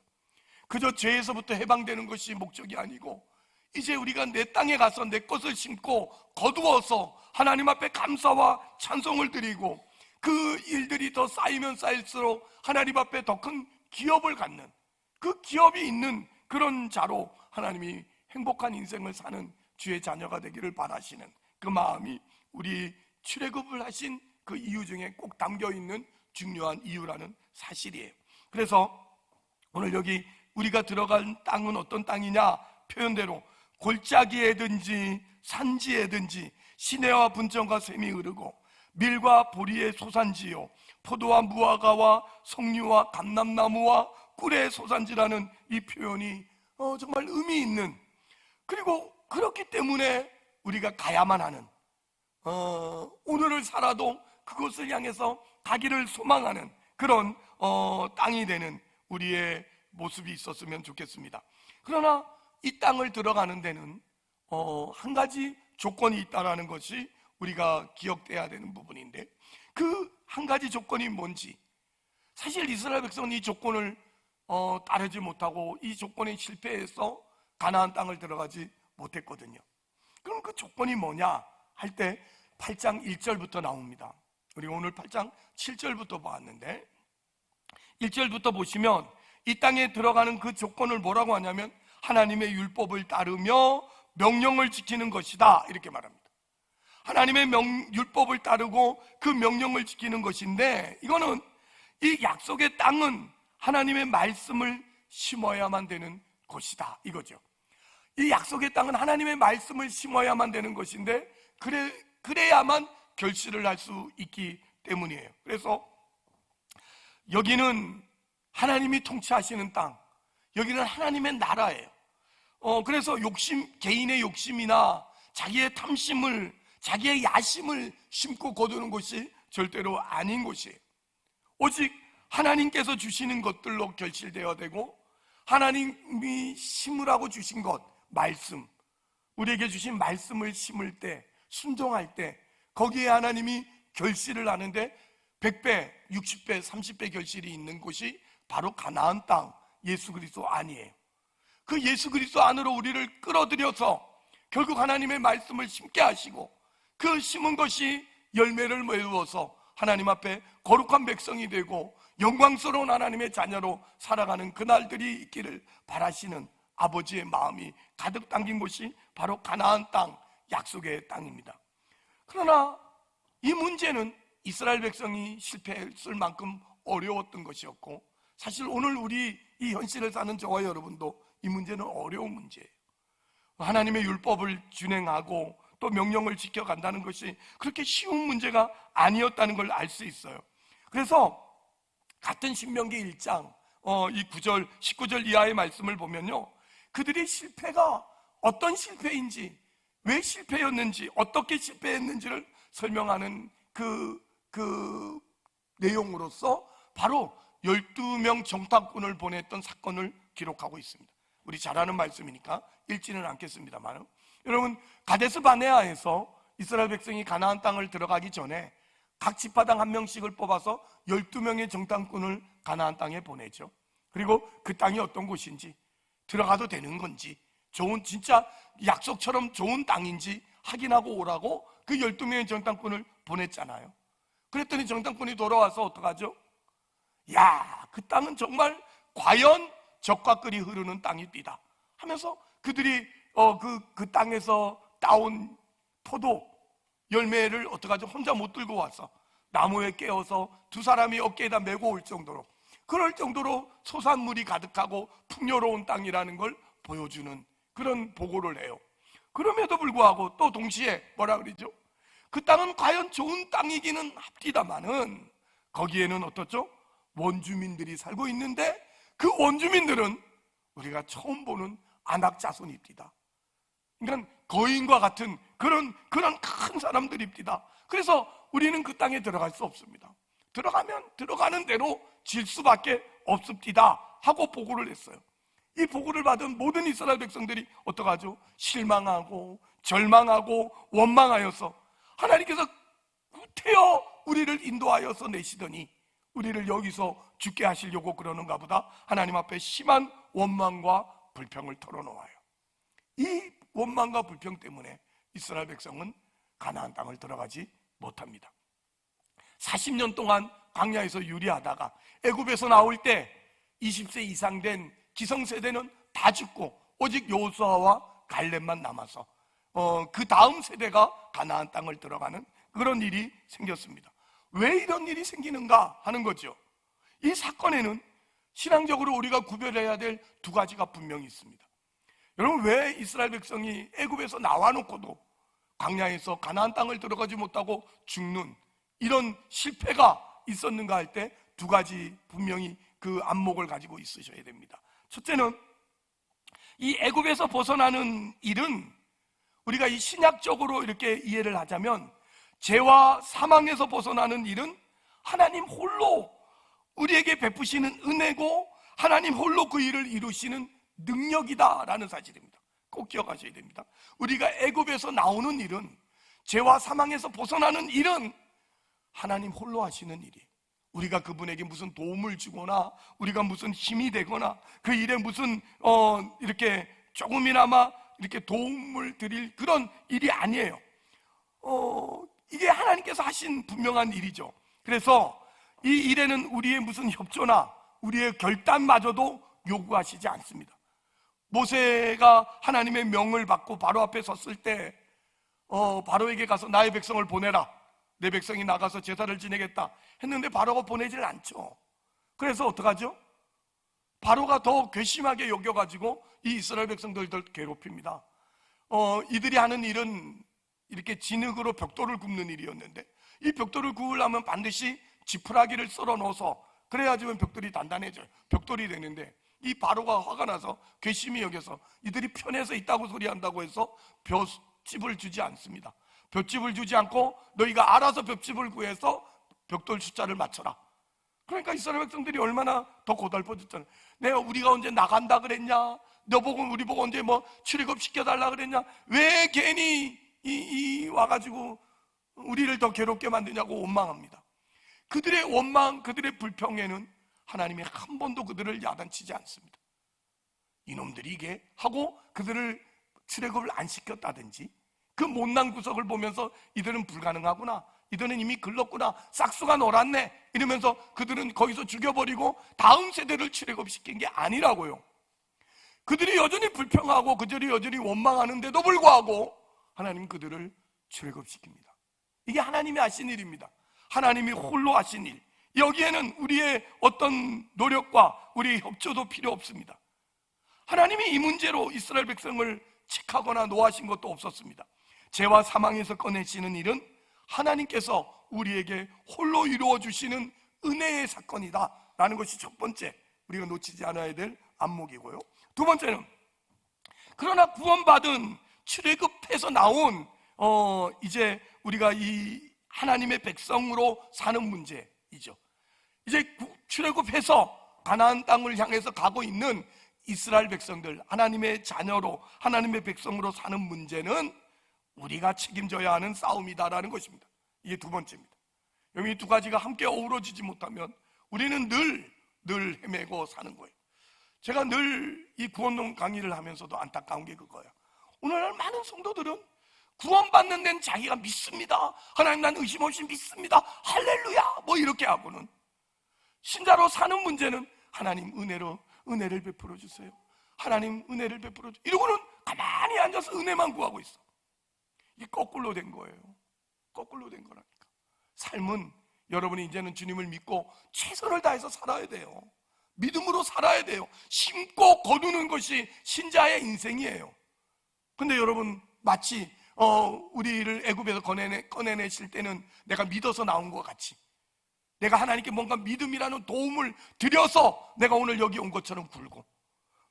그저 죄에서부터 해방되는 것이 목적이 아니고, 이제 우리가 내 땅에 가서 내 것을 심고 거두어서 하나님 앞에 감사와 찬송을 드리고 그 일들이 더 쌓이면 쌓일수록 하나님 앞에 더 큰 기업을 갖는, 그 기업이 있는 그런 자로 하나님이 행복한 인생을 사는 주의 자녀가 되기를 바라시는 그 마음이 우리 출애굽을 하신 그 이유 중에 꼭 담겨있는 중요한 이유라는 사실이에요. 그래서 오늘 여기 우리가 들어간 땅은 어떤 땅이냐, 표현대로 골짜기에든지 산지에든지 시내와 분정과 샘이 흐르고 밀과 보리의 소산지요 포도와 무화과와 석류와 감람나무와 꿀의 소산지라는 이 표현이 정말 의미 있는, 그리고 그렇기 때문에 우리가 가야만 하는, 오늘을 살아도 그것을 향해서 가기를 소망하는 그런 땅이 되는 우리의 모습이 있었으면 좋겠습니다. 그러나 이 땅을 들어가는 데는 한 가지 조건이 있다는 것이 우리가 기억돼야 되는 부분인데, 그 한 가지 조건이 뭔지, 사실 이스라엘 백성은 이 조건을 따르지 못하고 이 조건에 실패해서 가나안 땅을 들어가지 못했거든요. 그럼 그 조건이 뭐냐 할 때 8장 1절부터 나옵니다. 우리 오늘 8장 7절부터 보았는데, 1절부터 보시면 이 땅에 들어가는 그 조건을 뭐라고 하냐면 하나님의 율법을 따르며 명령을 지키는 것이다, 이렇게 말합니다. 하나님의 율법을 따르고 그 명령을 지키는 것인데, 이거는 이 약속의 땅은 하나님의 말씀을 심어야만 되는 것이다, 이거죠. 이 약속의 땅은 하나님의 말씀을 심어야만 되는 것인데, 그래야만 결실을 할 수 있기 때문이에요. 그래서 여기는 하나님이 통치하시는 땅, 여기는 하나님의 나라예요. 그래서 개인의 욕심이나 자기의 탐심을, 자기의 야심을 심고 거두는 것이 절대로 아닌 것이에요. 오직 하나님께서 주시는 것들로 결실되어야 되고, 하나님이 심으라고 주신 것, 말씀, 우리에게 주신 말씀을 심을 때, 순종할 때 거기에 하나님이 결실을 하는데 100배, 60배, 30배 결실이 있는 곳이 바로 가나안 땅, 예수 그리스도 안이에요. 그 예수 그리스도 안으로 우리를 끌어들여서 결국 하나님의 말씀을 심게 하시고, 그 심은 것이 열매를 메우어서 하나님 앞에 거룩한 백성이 되고 영광스러운 하나님의 자녀로 살아가는 그날들이 있기를 바라시는 아버지의 마음이 가득 담긴 곳이 바로 가나안 땅, 약속의 땅입니다. 그러나 이 문제는 이스라엘 백성이 실패했을 만큼 어려웠던 것이었고, 사실 오늘 우리 이 현실을 사는 저와 여러분도 이 문제는 어려운 문제예요. 하나님의 율법을 준행하고 또 명령을 지켜간다는 것이 그렇게 쉬운 문제가 아니었다는 걸 알 수 있어요. 그래서 같은 신명기 1장 이 9절, 19절 이하의 말씀을 보면요, 그들의 실패가 어떤 실패인지, 왜 실패였는지, 어떻게 실패했는지를 설명하는 그 내용으로서 바로 12명 정탐꾼을 보냈던 사건을 기록하고 있습니다. 우리 잘 아는 말씀이니까 읽지는 않겠습니다만, 여러분, 가데스 바네아에서 이스라엘 백성이 가나안 땅을 들어가기 전에 각 지파당 한 명씩을 뽑아서 12명의 정탐꾼을 가나안 땅에 보내죠. 그리고 그 땅이 어떤 곳인지, 들어가도 되는 건지, 좋은, 진짜 약속처럼 좋은 땅인지 확인하고 오라고 그 12명의 정탐꾼을 보냈잖아요. 그랬더니 정탐꾼이 돌아와서 어떡하죠? 야, 그 땅은 정말 과연 적과 끌이 흐르는 땅이다 하면서 그들이 그 땅에서 따온 포도 열매를 어떡하죠? 혼자 못 들고 와서 나무에 깨어서 두 사람이 어깨에다 메고 올 정도로, 그럴 정도로 소산물이 가득하고 풍요로운 땅이라는 걸 보여주는 그런 보고를 해요. 그럼에도 불구하고 또 동시에 뭐라 그러죠? 그 땅은 과연 좋은 땅이기는 합디다마는 거기에는 어떻죠? 원주민들이 살고 있는데 그 원주민들은 우리가 처음 보는 아낙 자손입니다. 그러니까 거인과 같은 그런 큰 사람들입니다. 그래서 우리는 그 땅에 들어갈 수 없습니다. 들어가면 들어가는 대로 질 수밖에 없습니다 하고 보고를 했어요. 이 보고를 받은 모든 이스라엘 백성들이 어떡하죠? 실망하고 절망하고 원망하여서 하나님께서 구태여 우리를 인도하여서 내시더니 우리를 여기서 죽게 하시려고 그러는가 보다 하나님 앞에 심한 원망과 불평을 털어놓아요. 이 원망과 불평 때문에 이스라엘 백성은 가나안 땅을 들어가지 못합니다. 40년 동안 광야에서 유리하다가 애굽에서 나올 때 20세 이상 된 기성세대는 다 죽고 오직 여호수아와 갈렙만 남아서 그 다음 세대가 가나안 땅을 들어가는 그런 일이 생겼습니다. 왜 이런 일이 생기는가 하는 거죠. 이 사건에는 신앙적으로 우리가 구별해야 될 두 가지가 분명히 있습니다. 여러분, 왜 이스라엘 백성이 애굽에서 나와놓고도 광야에서 가나안 땅을 들어가지 못하고 죽는 이런 실패가 있었는가 할 때 두 가지 분명히 그 안목을 가지고 있으셔야 됩니다. 첫째는 이 애굽에서 벗어나는 일은 우리가 이 신약적으로 이렇게 이해를 하자면 죄와 사망에서 벗어나는 일은 하나님 홀로 우리에게 베푸시는 은혜고 하나님 홀로 그 일을 이루시는 능력이다라는 사실입니다. 꼭 기억하셔야 됩니다. 우리가 애굽에서 나오는 일은, 죄와 사망에서 벗어나는 일은 하나님 홀로 하시는 일이에요. 우리가 그분에게 무슨 도움을 주거나 우리가 무슨 힘이 되거나 그 일에 무슨 이렇게 조금이나마 이렇게 도움을 드릴 그런 일이 아니에요. 이게 하나님께서 하신 분명한 일이죠. 그래서 이 일에는 우리의 무슨 협조나 우리의 결단마저도 요구하시지 않습니다. 모세가 하나님의 명을 받고 바로 앞에 섰을 때 바로에게 가서 나의 백성을 보내라, 내 백성이 나가서 제사를 지내겠다 했는데 바로가 보내질 않죠. 그래서 어떡하죠? 바로가 더 괘씸하게 여겨가지고 이 이스라엘 백성들을 괴롭힙니다. 이들이 하는 일은 이렇게 진흙으로 벽돌을 굽는 일이었는데 이 벽돌을 구우려면 반드시 지푸라기를 썰어 넣어서 그래야지만 벽돌이 단단해져요. 벽돌이 되는데 이 바로가 화가 나서 괘씸히 여겨서 이들이 편해서 있다고 소리한다고 해서 볏집을 주지 않습니다. 볏집을 주지 않고 너희가 알아서 볏집을 구해서 벽돌 숫자를 맞춰라. 그러니까 이스라엘 백성들이 얼마나 더 고달퍼졌잖아요. 우리가 언제 나간다 그랬냐? 우리 보고 언제 출애굽 시켜달라 그랬냐? 왜 괜히 와가지고 우리를 더 괴롭게 만드냐고 원망합니다. 그들의 원망, 그들의 불평에는 하나님이 한 번도 그들을 야단치지 않습니다. 이놈들이 이게 하고 그들을 출애굽을 안 시켰다든지 그 못난 구석을 보면서 이들은 불가능하구나, 이들은 이미 글렀구나, 싹수가 놀았네 이러면서 그들은 거기서 죽여버리고 다음 세대를 출애굽시킨 게 아니라고요. 그들이 여전히 불평하고 그들이 여전히 원망하는데도 불구하고 하나님은 그들을 출애굽시킵니다. 이게 하나님이 하신 일입니다. 하나님이 홀로 하신 일. 여기에는 우리의 어떤 노력과 우리의 협조도 필요 없습니다. 하나님이 이 문제로 이스라엘 백성을 책하거나 노하신 것도 없었습니다. 죄와 사망에서 꺼내시는 일은 하나님께서 우리에게 홀로 이루어 주시는 은혜의 사건이다 라는 것이 첫 번째, 우리가 놓치지 않아야 될 안목이고요. 두 번째는, 그러나 구원받은 출애굽해서 나온 이제 우리가 이 하나님의 백성으로 사는 문제이죠. 이제 출애굽해서 가나안 땅을 향해서 가고 있는 이스라엘 백성들, 하나님의 자녀로, 하나님의 백성으로 사는 문제는 우리가 책임져야 하는 싸움이다라는 것입니다. 이게 두 번째입니다. 여기 두 가지가 함께 어우러지지 못하면 우리는 늘 헤매고 사는 거예요. 제가 늘 이 구원론 강의를 하면서도 안타까운 게 그거예요. 오늘날 많은 성도들은 구원받는 데는 자기가 믿습니다, 하나님 난 의심 없이 믿습니다, 할렐루야 뭐 이렇게 하고는, 신자로 사는 문제는 하나님 은혜를 베풀어 주세요, 하나님 은혜를 베풀어 주세요 이러고는 가만히 앉아서 은혜만 구하고 있어. 이게 거꾸로 된 거예요. 거꾸로 된 거라니까. 삶은 여러분이 이제는 주님을 믿고 최선을 다해서 살아야 돼요. 믿음으로 살아야 돼요. 심고 거두는 것이 신자의 인생이에요. 근데 여러분, 마치 우리를 애굽에서 꺼내내실 때는 내가 믿어서 나온 것 같이, 내가 하나님께 뭔가 믿음이라는 도움을 드려서 내가 오늘 여기 온 것처럼 굴고,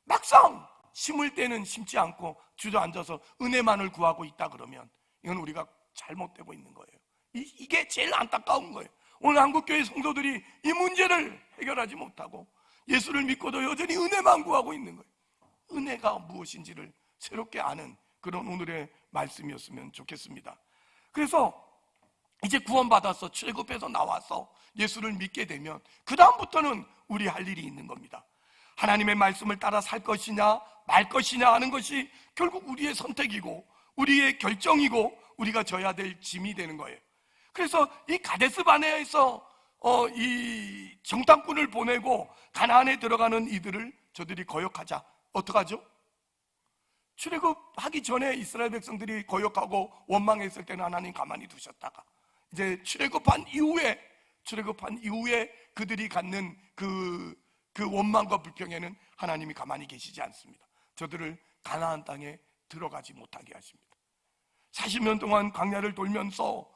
막상 심을 때는 심지 않고 주저앉아서 은혜만을 구하고 있다 그러면 이건 우리가 잘못되고 있는 거예요. 이게 제일 안타까운 거예요. 오늘 한국교회 성도들이 이 문제를 해결하지 못하고 예수를 믿고도 여전히 은혜만 구하고 있는 거예요. 은혜가 무엇인지를 새롭게 아는 그런 오늘의 말씀이었으면 좋겠습니다. 그래서 이제 구원받아서 출애굽해서 나와서 예수를 믿게 되면 그 다음부터는 우리 할 일이 있는 겁니다. 하나님의 말씀을 따라 살 것이냐 말 것이냐 하는 것이 결국 우리의 선택이고 우리의 결정이고 우리가 져야 될 짐이 되는 거예요. 그래서 이 가데스 바네아에서 이 정탐꾼을 보내고 가나안에 들어가는 이들을 저들이 거역하자. 어떡하죠? 출애굽하기 전에 이스라엘 백성들이 거역하고 원망했을 때는 하나님 가만히 두셨다가 이제 출애굽한 이후에 그들이 갖는 그 원망과 불평에는 하나님이 가만히 계시지 않습니다. 저들을 가나안 땅에 들어가지 못하게 하십니다. 40년 동안 광야를 돌면서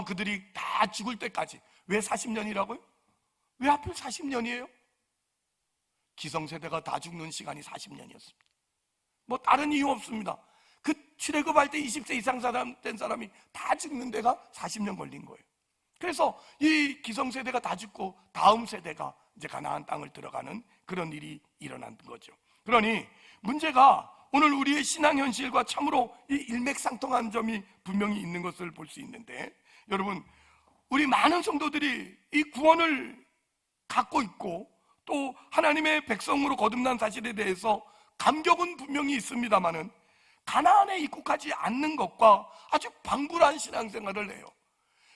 그들이 다 죽을 때까지. 왜 40년이라고요? 왜 하필 40년이에요? 기성세대가 다 죽는 시간이 40년이었습니다. 뭐 다른 이유 없습니다. 그 출애굽할 때 20세 이상 된 사람이 다 죽는 데가 40년 걸린 거예요. 그래서 이 기성세대가 다 죽고 다음 세대가 이제 가나안 땅을 들어가는 그런 일이 일어난 거죠. 그러니 문제가 오늘 우리의 신앙 현실과 참으로 이 일맥상통한 점이 분명히 있는 것을 볼 수 있는데, 여러분, 우리 많은 성도들이 이 구원을 갖고 있고 또 하나님의 백성으로 거듭난 사실에 대해서 감격은 분명히 있습니다만은 가나안에 입국하지 않는 것과 아주 방불한 신앙생활을 해요.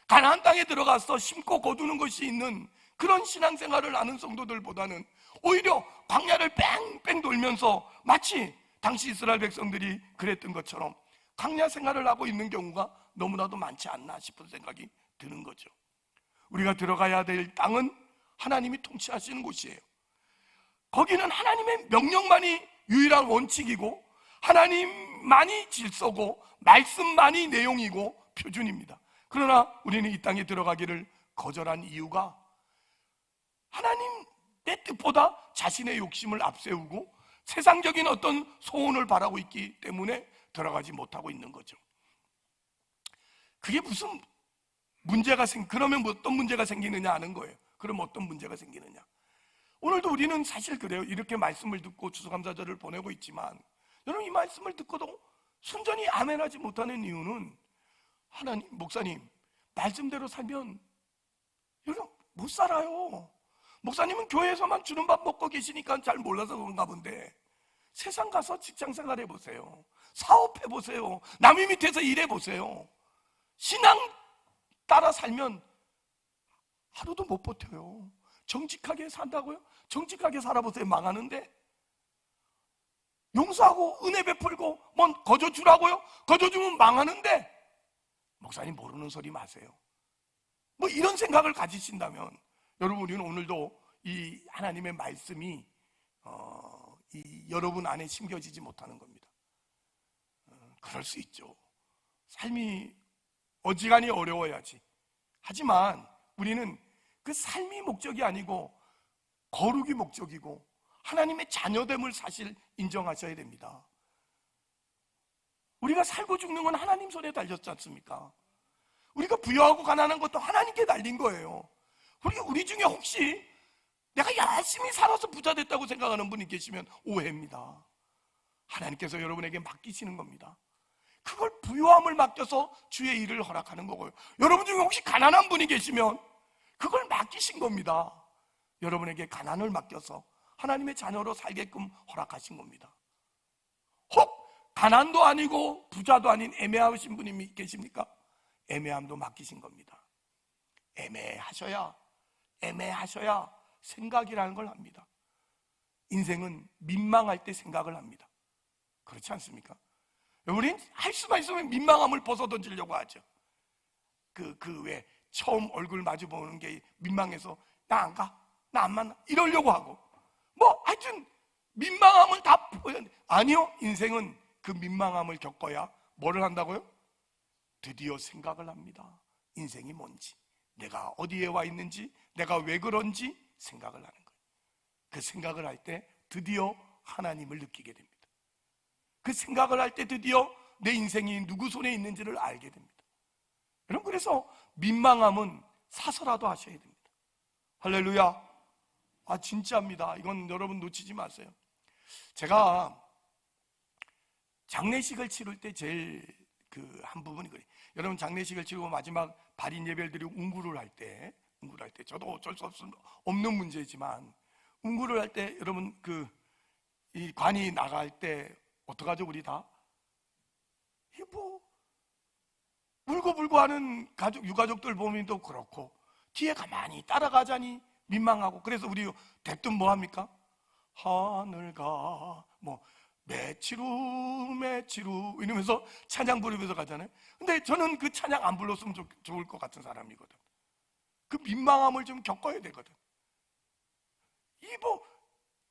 가나안 땅에 들어가서 심고 거두는 것이 있는 그런 신앙생활을 하는 성도들보다는 오히려 광야를 뺑뺑 돌면서 마치 당시 이스라엘 백성들이 그랬던 것처럼 광야 생활을 하고 있는 경우가 너무나도 많지 않나 싶은 생각이 드는 거죠. 우리가 들어가야 될 땅은 하나님이 통치하시는 곳이에요. 거기는 하나님의 명령만이 유일한 원칙이고 하나님만이 질서고 말씀만이 내용이고 표준입니다. 그러나 우리는 이 땅에 들어가기를 거절한 이유가 하나님 내 뜻보다 자신의 욕심을 앞세우고 세상적인 어떤 소원을 바라고 있기 때문에 들어가지 못하고 있는 거죠. 그게 무슨 문제가 그러면 어떤 문제가 생기느냐 하는 거예요. 그럼 어떤 문제가 생기느냐? 오늘도 우리는 사실 그래요. 이렇게 말씀을 듣고 추수감사절을 보내고 있지만 여러분, 이 말씀을 듣고도 순전히 아멘하지 못하는 이유는 하나님, 목사님 말씀대로 살면 여러분 못 살아요. 목사님은 교회에서만 주는 밥 먹고 계시니까 잘 몰라서 그런가 본데 세상 가서 직장생활 해보세요. 사업해보세요. 남의 밑에서 일해보세요. 신앙 따라 살면 하루도 못 버텨요. 정직하게 산다고요? 정직하게 살아보세요. 망하는데. 용서하고 은혜 베풀고 뭐 거저주라고요? 거저주면 망하는데. 목사님 모르는 소리 마세요. 뭐 이런 생각을 가지신다면 여러분, 우리는 오늘도 이 하나님의 말씀이 이 여러분 안에 심겨지지 못하는 겁니다. 그럴 수 있죠. 삶이 어지간히 어려워야지. 하지만 우리는 그 삶이 목적이 아니고 거룩이 목적이고 하나님의 자녀됨을 사실 인정하셔야 됩니다. 우리가 살고 죽는 건 하나님 손에 달렸지 않습니까? 우리가 부유하고 가난한 것도 하나님께 달린 거예요. 우리 중에 혹시 내가 열심히 살아서 부자 됐다고 생각하는 분이 계시면 오해입니다. 하나님께서 여러분에게 맡기시는 겁니다. 그걸 부유함을 맡겨서 주의 일을 허락하는 거고요. 여러분 중에 혹시 가난한 분이 계시면 그걸 맡기신 겁니다. 여러분에게 가난을 맡겨서 하나님의 자녀로 살게끔 허락하신 겁니다. 혹 가난도 아니고 부자도 아닌 애매하신 분이 계십니까? 애매함도 맡기신 겁니다. 애매하셔야 생각이라는 걸 합니다. 인생은 민망할 때 생각을 합니다. 그렇지 않습니까? 우린 할 수만 있으면 민망함을 벗어던지려고 하죠. 왜 처음 얼굴 마주 보는 게 민망해서 나 안 가, 나 안 만나 이러려고 하고 하여튼 민망함을 다 아니요, 인생은 그 민망함을 겪어야 뭐를 한다고요? 드디어 생각을 합니다. 인생이 뭔지, 내가 어디에 와 있는지, 내가 왜 그런지 생각을 하는 거예요. 그 생각을 할 때 드디어 하나님을 느끼게 됩니다. 그 생각을 할 때 드디어 내 인생이 누구 손에 있는지를 알게 됩니다. 여러분, 그래서 민망함은 사서라도 하셔야 됩니다. 할렐루야. 진짜입니다. 이건 여러분 놓치지 마세요. 제가 장례식을 치를 때 제일 한 부분이 그래요. 여러분, 장례식을 치르고 마지막 발인 예배를 드리고 운구를 할 때 저도 어쩔 수 없는 문제지만 운구를 할 때 여러분 이 관이 나갈 때 어떡하죠? 우리 다 울고불고 하는 유가족들 보면 또 그렇고 뒤에 가만히 따라가자니 민망하고, 그래서 우리 대뜸 뭐 합니까? 하늘가 매치루 이러면서 찬양 부르면서 가잖아요. 근데 저는 그 찬양 안 불렀으면 좋을 것 같은 사람이거든. 그 민망함을 좀 겪어야 되거든.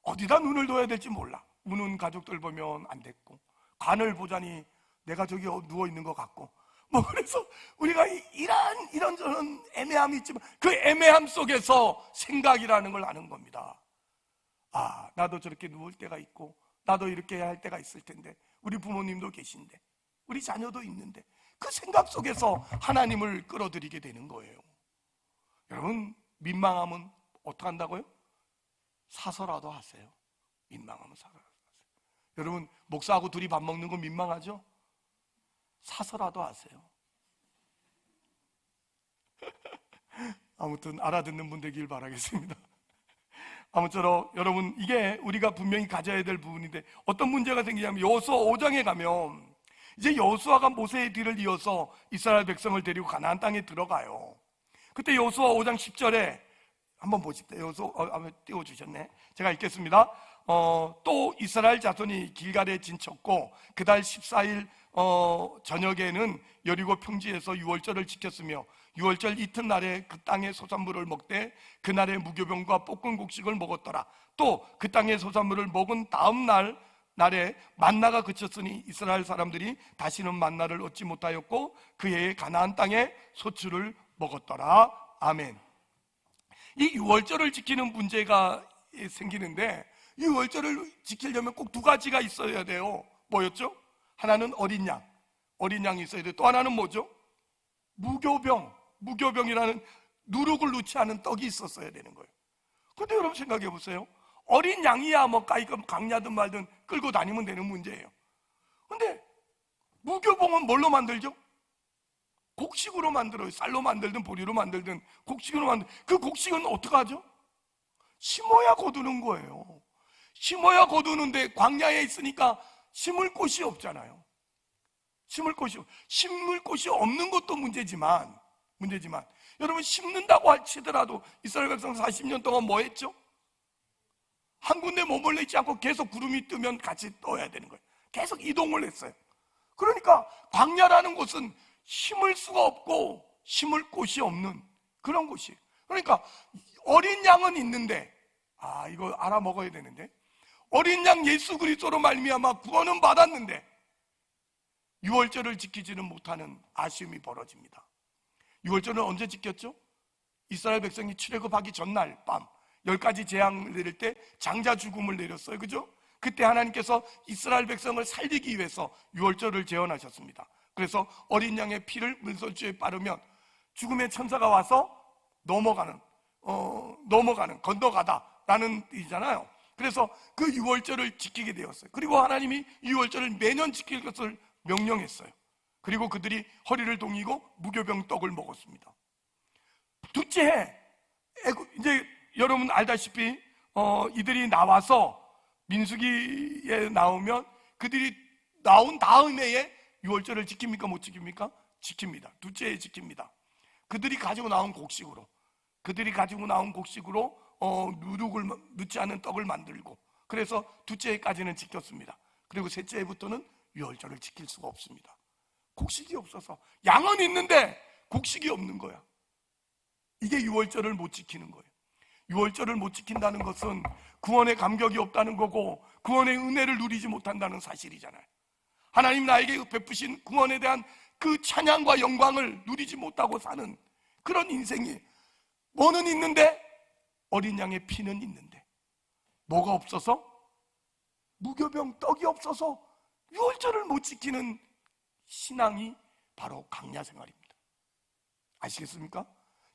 어디다 눈을 둬야 될지 몰라. 우는 가족들 보면 안 됐고, 관을 보자니 내가 저기 누워 있는 것 같고, 그래서 우리가 이런저런 애매함이 있지만 그 애매함 속에서 생각이라는 걸 아는 겁니다. 나도 저렇게 누울 때가 있고, 나도 이렇게 해야 할 때가 있을 텐데, 우리 부모님도 계신데, 우리 자녀도 있는데, 그 생각 속에서 하나님을 끌어들이게 되는 거예요. 여러분, 민망함은 어떻게 한다고요? 사서라도 하세요. 민망함은 사서라도 하세요. 여러분, 목사하고 둘이 밥 먹는 거 민망하죠? 사서라도 하세요. 아무튼 알아듣는 분 되길 바라겠습니다. 아무쪼록 여러분, 이게 우리가 분명히 가져야 될 부분인데, 어떤 문제가 생기냐면 여호수아 5장에 가면 이제 여호수아가 모세의 뒤를 이어서 이스라엘 백성을 데리고 가나안 땅에 들어가요. 그때 여호수아 5장 10절에 한번 보십시오. 여호수아 한번 띄워주셨네. 제가 읽겠습니다. 또 이스라엘 자손이 길갈에 진쳤고 그달 14일 저녁에는 여리고 평지에서 유월절을 지켰으며 유월절 이튿날에 그 땅의 소산물을 먹되 그날에 무교병과 볶은 곡식을 먹었더라. 또 그 땅의 소산물을 먹은 다음 날에 만나가 그쳤으니 이스라엘 사람들이 다시는 만나를 얻지 못하였고 그 해에 가나안 땅에 소출을 먹었더라. 아멘. 이 유월절을 지키는 문제가 생기는데, 이 유월절을 지키려면 꼭 두 가지가 있어야 돼요. 뭐였죠? 하나는 어린 양이 있어야 돼요. 또 하나는 뭐죠? 무교병이라는 누룩을 넣지 않은 떡이 있었어야 되는 거예요. 그런데 여러분 생각해 보세요. 어린 양이야 강야든 말든 끌고 다니면 되는 문제예요. 그런데 무교병은 뭘로 만들죠? 곡식으로 만들어요. 쌀로 만들든 보리로 만들든 곡식으로 그 곡식은 어떡하죠? 심어야 거두는 거예요. 심어야 거두는데 광야에 있으니까 심을 곳이 없잖아요. 심을 곳이 없는 것도 문제지만 여러분, 심는다고 할지더라도 이스라엘 백성 40년 동안 뭐 했죠? 한 군데 머물러 있지 않고 계속 구름이 뜨면 같이 떠야 되는 거예요. 계속 이동을 했어요. 그러니까 광야라는 곳은 심을 수가 없고 심을 곳이 없는 그런 곳이에요. 그러니까 어린 양은 있는데, 이거 알아 먹어야 되는데, 어린 양 예수 그리스도로 말미암아 구원은 받았는데 유월절을 지키지는 못하는 아쉬움이 벌어집니다. 유월절은 언제 지켰죠? 이스라엘 백성이 출애굽하기 전날 밤 10가지 재앙을 내릴 때 장자 죽음을 내렸어요. 그죠? 그때 하나님께서 이스라엘 백성을 살리기 위해서 유월절을 제언하셨습니다. 그래서 어린 양의 피를 문설주에 바르면 죽음의 천사가 와서 건너가다라는 뜻이잖아요. 그래서 그 유월절을 지키게 되었어요. 그리고 하나님이 유월절을 매년 지킬 것을 명령했어요. 그리고 그들이 허리를 동이고 무교병 떡을 먹었습니다. 둘째 해, 이제 여러분 알다시피 이들이 나와서 민수기에 나오면 그들이 나온 다음 해에 유월절을 지킵니까? 못 지킵니까? 지킵니다. 둘째 해에 지킵니다. 그들이 가지고 나온 곡식으로 누룩을 넣지 않은 떡을 만들고, 그래서 둘째 해까지는 지켰습니다. 그리고 셋째 해부터는 유월절을 지킬 수가 없습니다. 곡식이 없어서. 양은 있는데 곡식이 없는 거야. 이게 유월절을 못 지키는 거예요. 유월절을 못 지킨다는 것은 구원의 감격이 없다는 거고 구원의 은혜를 누리지 못한다는 사실이잖아요. 하나님 나에게 베푸신 구원에 대한 그 찬양과 영광을 누리지 못하고 사는 그런 인생이, 뭐는 있는데 어린 양의 피는 있는데 뭐가 없어서? 무교병 떡이 없어서 유월절을 못 지키는 신앙이 바로 광야 생활입니다. 아시겠습니까?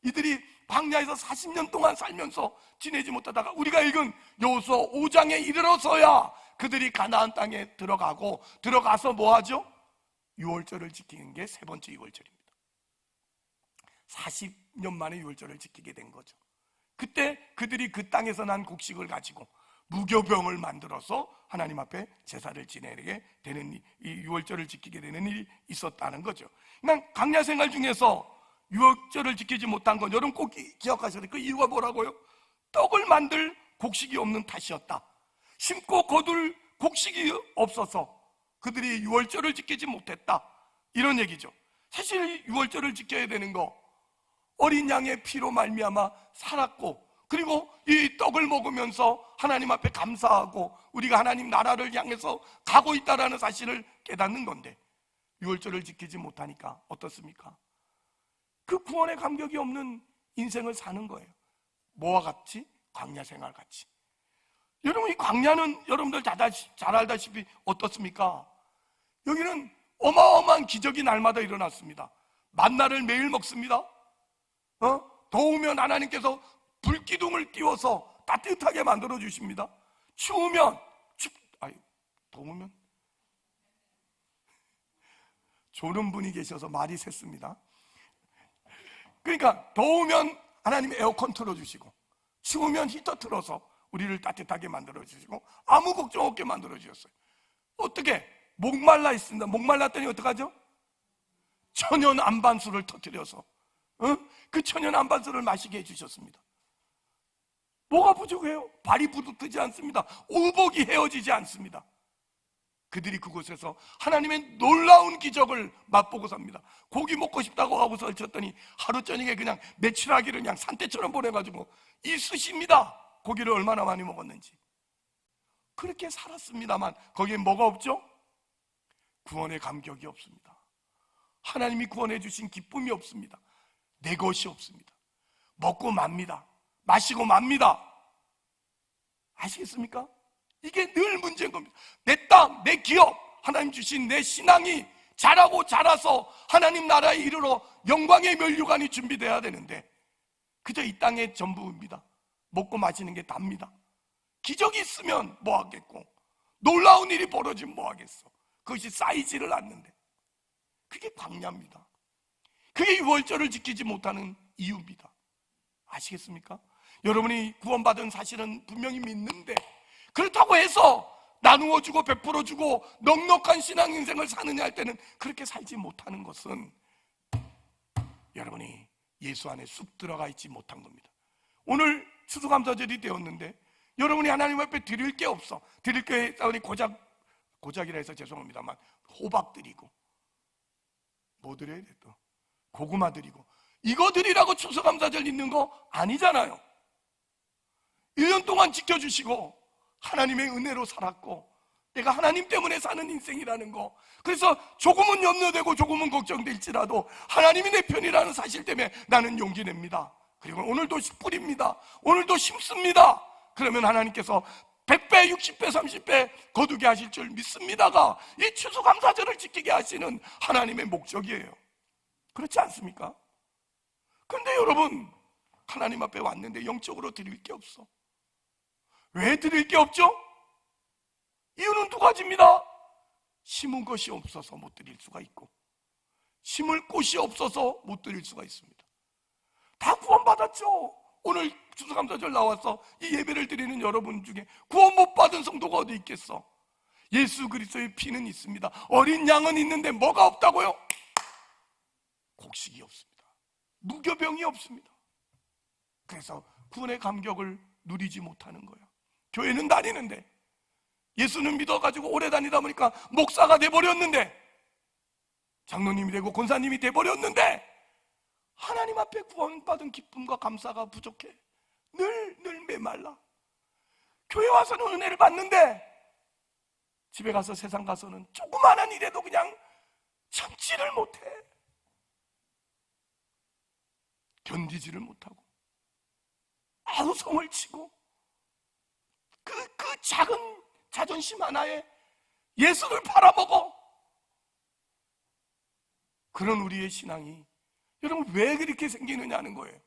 이들이 광야에서 40년 동안 살면서 지내지 못하다가 우리가 읽은 여호수아 5장에 이르러서야 그들이 가나안 땅에 들어가서 뭐 하죠? 유월절을 지키는 게 세 번째 유월절입니다. 40년 만에 유월절을 지키게 된 거죠. 그때 그들이 그 땅에서 난 곡식을 가지고 무교병을 만들어서 하나님 앞에 제사를 지내게 되는, 이 유월절을 지키게 되는 일이 있었다는 거죠. 그냥 광야 생활 중에서 유월절을 지키지 못한 건 여러분 꼭 기억하셔야 돼요. 그 이유가 뭐라고요? 떡을 만들 곡식이 없는 탓이었다. 심고 거둘 곡식이 없어서 그들이 유월절을 지키지 못했다, 이런 얘기죠. 사실 유월절을 지켜야 되는 거, 어린 양의 피로 말미암아 살았고, 그리고 이 떡을 먹으면서 하나님 앞에 감사하고 우리가 하나님 나라를 향해서 가고 있다는 사실을 깨닫는 건데, 유월절을 지키지 못하니까 어떻습니까? 그 구원의 감격이 없는 인생을 사는 거예요. 뭐와 같이? 광야 생활 같이. 여러분, 이 광야는 여러분들 잘 알다시피 어떻습니까? 여기는 어마어마한 기적이 날마다 일어났습니다. 만나를 매일 먹습니다. 더우면 하나님께서 불기둥을 띄워서 따뜻하게 만들어 주십니다. 더우면 조는 분이 계셔서 말이 샜습니다. 그러니까 더우면 하나님 에어컨 틀어주시고, 추우면 히터 틀어서 우리를 따뜻하게 만들어주시고 아무 걱정 없게 만들어주셨어요. 어떻게? 목말라 있습니다. 목말랐더니 어떡하죠? 천연 안반수를 터뜨려서 그 천연 안반수를 마시게 해주셨습니다. 뭐가 부족해요? 발이 부르트지 않습니다. 오복이 헤어지지 않습니다. 그들이 그곳에서 하나님의 놀라운 기적을 맛보고 삽니다. 고기 먹고 싶다고 하고 설쳤더니 하루 저녁에 그냥 메추라기를 그냥 산떼처럼 보내가지고 있으십니다. 고기를 얼마나 많이 먹었는지. 그렇게 살았습니다만 거기에 뭐가 없죠? 구원의 감격이 없습니다. 하나님이 구원해 주신 기쁨이 없습니다. 내 것이 없습니다. 먹고 맙니다. 마시고 맙니다. 아시겠습니까? 이게 늘 문제인 겁니다. 내 땅, 내 기업, 하나님 주신 내 신앙이 자라고 자라서 하나님 나라에 이르러 영광의 면류관이 준비돼야 되는데 그저 이 땅의 전부입니다. 먹고 마시는 게 답니다. 기적이 있으면 뭐 하겠고, 놀라운 일이 벌어지면 뭐 하겠어. 그것이 쌓이지를 않는데, 그게 광야입니다. 그게 유월절을 지키지 못하는 이유입니다. 아시겠습니까? 여러분이 구원받은 사실은 분명히 믿는데, 그렇다고 해서 나누어주고 베풀어주고 넉넉한 신앙 인생을 사느냐 할 때는 그렇게 살지 못하는 것은 여러분이 예수 안에 쑥 들어가 있지 못한 겁니다. 오늘 추수감사절이 되었는데 여러분이 하나님 앞에 드릴 게 없어. 드릴 게 있다니 고작이라 해서 죄송합니다만 호박 드리고 뭐 드려야 돼 또? 고구마 드리고 이거 드리라고 추수감사절 있는 거 아니잖아요. 1년 동안 지켜주시고 하나님의 은혜로 살았고 내가 하나님 때문에 사는 인생이라는 거. 그래서 조금은 염려되고 조금은 걱정될지라도 하나님이 내 편이라는 사실 때문에 나는 용기 냅니다. 그리고 오늘도 뿌립니다. 오늘도 심습니다. 그러면 하나님께서 100배, 60배, 30배 거두게 하실 줄 믿습니다가 이 추수감사절을 지키게 하시는 하나님의 목적이에요. 그렇지 않습니까? 그런데 여러분, 하나님 앞에 왔는데 영적으로 드릴 게 없어. 왜 드릴 게 없죠? 이유는 두 가지입니다. 심은 것이 없어서 못 드릴 수가 있고, 심을 곳이 없어서 못 드릴 수가 있습니다. 다 구원받았죠. 오늘 추수감사절 나와서 이 예배를 드리는 여러분 중에 구원 못 받은 성도가 어디 있겠어? 예수 그리스도의 피는 있습니다. 어린 양은 있는데 뭐가 없다고요? 곡식이 없습니다. 무교병이 없습니다. 그래서 구원의 감격을 누리지 못하는 거예요. 교회는 다니는데, 예수는 믿어가지고 오래 다니다 보니까 목사가 돼버렸는데, 장로님이 되고 권사님이 돼버렸는데, 하나님 앞에 구원받은 기쁨과 감사가 부족해. 늘 메말라. 교회 와서는 은혜를 받는데 집에 가서 세상 가서는 조그마한 일에도 그냥 참지를 못해. 견디지를 못하고 아우성을 치고 그 작은 자존심 하나에 예수를 팔아먹어. 그런 우리의 신앙이 여러분 왜 그렇게 생기느냐는 거예요.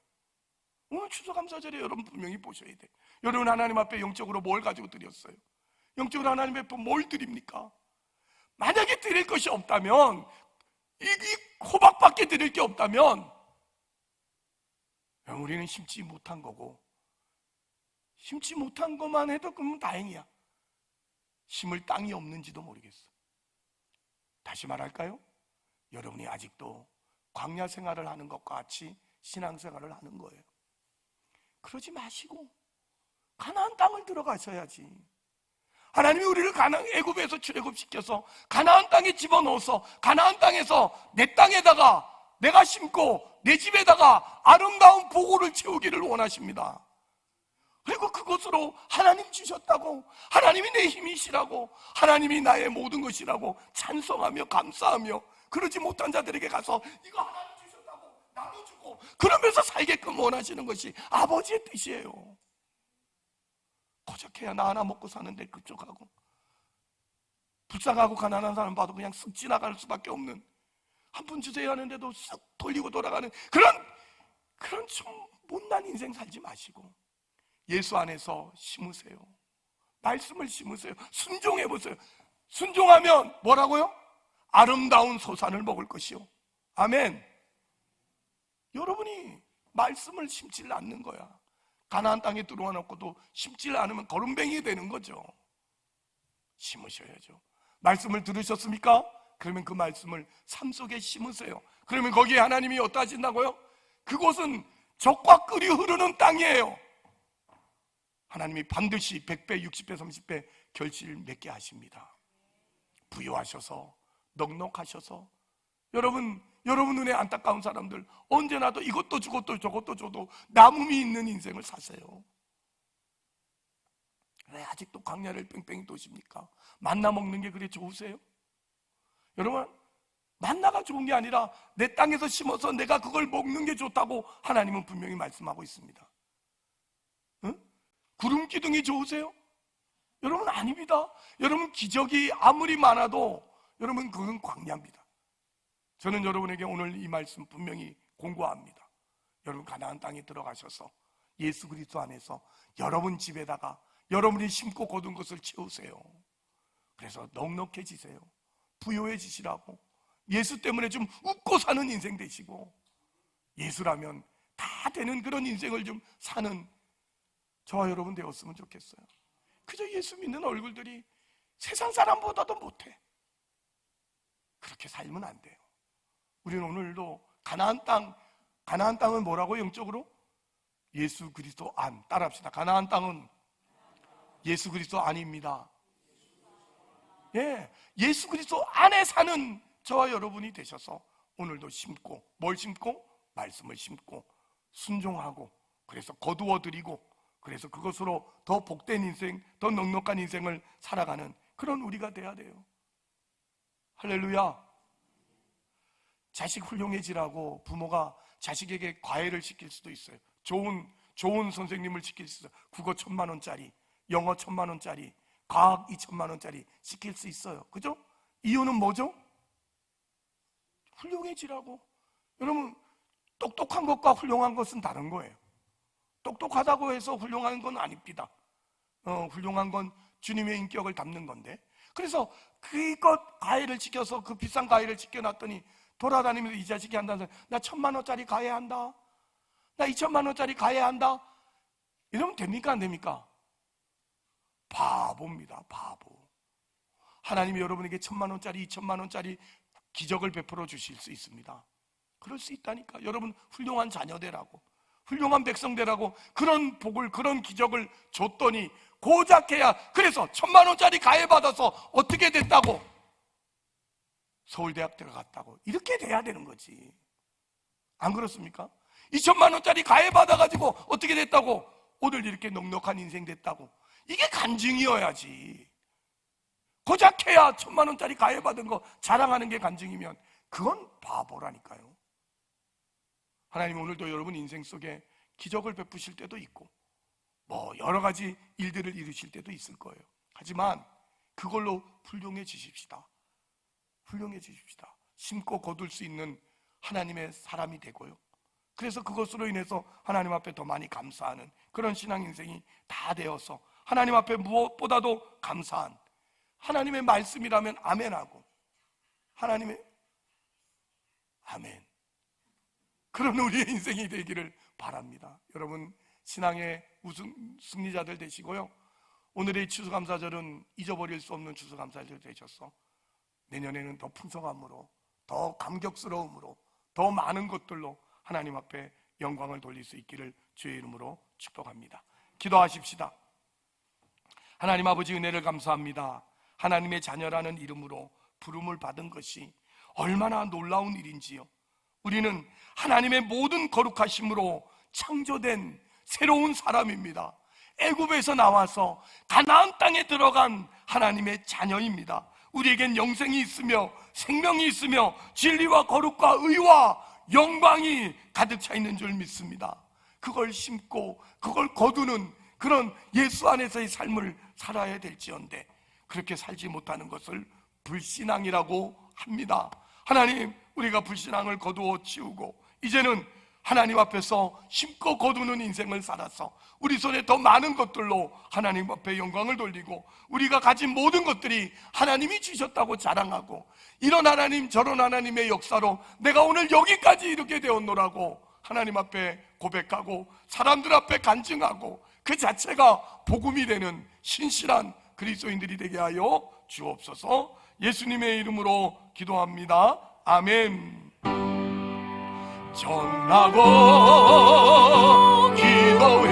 오늘 추수감사절에 여러분 분명히 보셔야 돼. 여러분 하나님 앞에 영적으로 뭘 가지고 드렸어요? 영적으로 하나님 앞에 뭘 드립니까? 만약에 드릴 것이 없다면, 이 호박밖에 드릴 게 없다면 우리는 심지 못한 거고, 심지 못한 것만 해도 그러면 다행이야. 심을 땅이 없는지도 모르겠어. 다시 말할까요? 여러분이 아직도 광야 생활을 하는 것과 같이 신앙생활을 하는 거예요. 그러지 마시고 가나안 땅을 들어가셔야지. 하나님이 우리를 애굽에서 출애굽시켜서 가나안 땅에 집어넣어서 가나안 땅에서 내 땅에다가 내가 심고 내 집에다가 아름다운 보고를 채우기를 원하십니다. 그리고 그것으로 하나님 주셨다고, 하나님이 내 힘이시라고, 하나님이 나의 모든 것이라고 찬송하며 감사하며, 그러지 못한 자들에게 가서 이거 하나님 주셨다고 나눠주고 그러면서 살게끔 원하시는 것이 아버지의 뜻이에요. 고작해야 나 하나 먹고 사는데 그쪽하고, 불쌍하고 가난한 사람 봐도 그냥 쓱 지나갈 수밖에 없는, 한 푼 주세요 하는데도 쓱 돌리고 돌아가는 그런 좀 못난 인생 살지 마시고 예수 안에서 심으세요. 말씀을 심으세요. 순종해보세요. 순종하면 뭐라고요? 아름다운 소산을 먹을 것이요. 아멘. 여러분이 말씀을 심질 않는 거야. 가나안 땅에 들어와 놓고도 심질 않으면 거름뱅이 되는 거죠. 심으셔야죠. 말씀을 들으셨습니까? 그러면 그 말씀을 삶 속에 심으세요. 그러면 거기에 하나님이 어떠하신다고요? 그곳은 젖과 끓이 흐르는 땅이에요. 하나님이 반드시 100배, 60배, 30배 결실 맺게 하십니다. 부유하셔서, 넉넉하셔서. 여러분 눈에 안타까운 사람들, 언제나도 이것도 저것도 줘도 남음이 있는 인생을 사세요. 왜 아직도 광야를 뺑뺑이 도십니까? 만나 먹는 게 그래 좋으세요? 여러분, 만나가 좋은 게 아니라 내 땅에서 심어서 내가 그걸 먹는 게 좋다고 하나님은 분명히 말씀하고 있습니다. 응? 구름 기둥이 좋으세요? 여러분 아닙니다. 여러분 기적이 아무리 많아도 여러분 그건 광야입니다. 저는 여러분에게 오늘 이 말씀 분명히 공고합니다. 여러분 가나안 땅에 들어가셔서 예수 그리스도 안에서 여러분 집에다가 여러분이 심고 거둔 것을 채우세요. 그래서 넉넉해지세요. 부유해지시라고. 예수 때문에 좀 웃고 사는 인생 되시고, 예수라면 다 되는 그런 인생을 좀 사는 저와 여러분 되었으면 좋겠어요. 그저 예수 믿는 얼굴들이 세상 사람보다도 못해. 그렇게 살면 안 돼요. 우리는 오늘도 가나안 땅은 뭐라고 영적으로? 예수 그리스도 안. 따라합시다. 가나안 땅은 예수 그리스도 안입니다. 예, 예수 그리스도 안에 사는 저와 여러분이 되셔서 오늘도 심고, 뭘 심고? 말씀을 심고 순종하고, 그래서 거두어 드리고, 그래서 그것으로 더 복된 인생, 더 넉넉한 인생을 살아가는 그런 우리가 돼야 돼요. 할렐루야. 자식 훌륭해지라고 부모가 자식에게 과외를 시킬 수도 있어요. 좋은 선생님을 시킬 수 있어요. 국어 1,000만 원짜리, 영어 1,000만 원짜리, 과학 2,000만 원짜리 시킬 수 있어요. 그죠? 이유는 뭐죠? 훌륭해지라고. 여러분, 똑똑한 것과 훌륭한 것은 다른 거예요. 똑똑하다고 해서 훌륭한 건 아닙니다. 훌륭한 건 주님의 인격을 담는 건데, 그래서 그것 과외를 시켜서 그 비싼 과외를 시켜놨더니 돌아다니면서 이 자식이 한다는 소리, 나 1,000만 원짜리 과외한다, 나 2,000만 원짜리 과외한다, 이러면 됩니까 안 됩니까? 바보입니다. 바보. 하나님이 여러분에게 1,000만 원짜리 2,000만 원짜리 기적을 베풀어 주실 수 있습니다. 그럴 수 있다니까. 여러분 훌륭한 자녀되라고, 훌륭한 백성되라고 그런 복을, 그런 기적을 줬더니 고작해야, 그래서 1,000만 원짜리 가해받아서 어떻게 됐다고? 서울대학 들어갔다고. 이렇게 돼야 되는 거지. 안 그렇습니까? 2,000만 원짜리 가해받아가지고 어떻게 됐다고? 오늘 이렇게 넉넉한 인생 됐다고. 이게 간증이어야지. 고작해야 1,000만 원짜리 가해받은 거 자랑하는 게 간증이면 그건 바보라니까요. 하나님 오늘도 여러분 인생 속에 기적을 베푸실 때도 있고 여러 가지 일들을 이루실 때도 있을 거예요. 하지만 그걸로 훌륭해지십시다. 훌륭해지십시다. 심고 거둘 수 있는 하나님의 사람이 되고요. 그래서 그것으로 인해서 하나님 앞에 더 많이 감사하는 그런 신앙 인생이 다 되어서 하나님 앞에 무엇보다도 감사한, 하나님의 말씀이라면 아멘하고, 하나님의 아멘, 그런 우리의 인생이 되기를 바랍니다. 여러분 신앙의 승리자들 되시고요. 오늘의 추수감사절은 잊어버릴 수 없는 추수감사절 되셔서 내년에는 더 풍성함으로, 더 감격스러움으로, 더 많은 것들로 하나님 앞에 영광을 돌릴 수 있기를 주의 이름으로 축복합니다. 기도하십시다. 하나님 아버지, 은혜를 감사합니다. 하나님의 자녀라는 이름으로 부름을 받은 것이 얼마나 놀라운 일인지요. 우리는 하나님의 모든 거룩하심으로 창조된 새로운 사람입니다. 애굽에서 나와서 가나안 땅에 들어간 하나님의 자녀입니다. 우리에겐 영생이 있으며 생명이 있으며 진리와 거룩과 의와 영광이 가득 차 있는 줄 믿습니다. 그걸 심고 그걸 거두는 그런 예수 안에서의 삶을 살아야 될지언데 그렇게 살지 못하는 것을 불신앙이라고 합니다. 하나님, 우리가 불신앙을 거두어 치우고 이제는 하나님 앞에서 심고 거두는 인생을 살아서 우리 손에 더 많은 것들로 하나님 앞에 영광을 돌리고 우리가 가진 모든 것들이 하나님이 주셨다고 자랑하고 이런 하나님 저런 하나님의 역사로 내가 오늘 여기까지 이렇게 되었노라고 하나님 앞에 고백하고 사람들 앞에 간증하고 그 자체가 복음이 되는 신실한 그리스도인들이 되게 하여 주옵소서. 예수님의 이름으로 기도합니다. 아멘. 정하고 기도해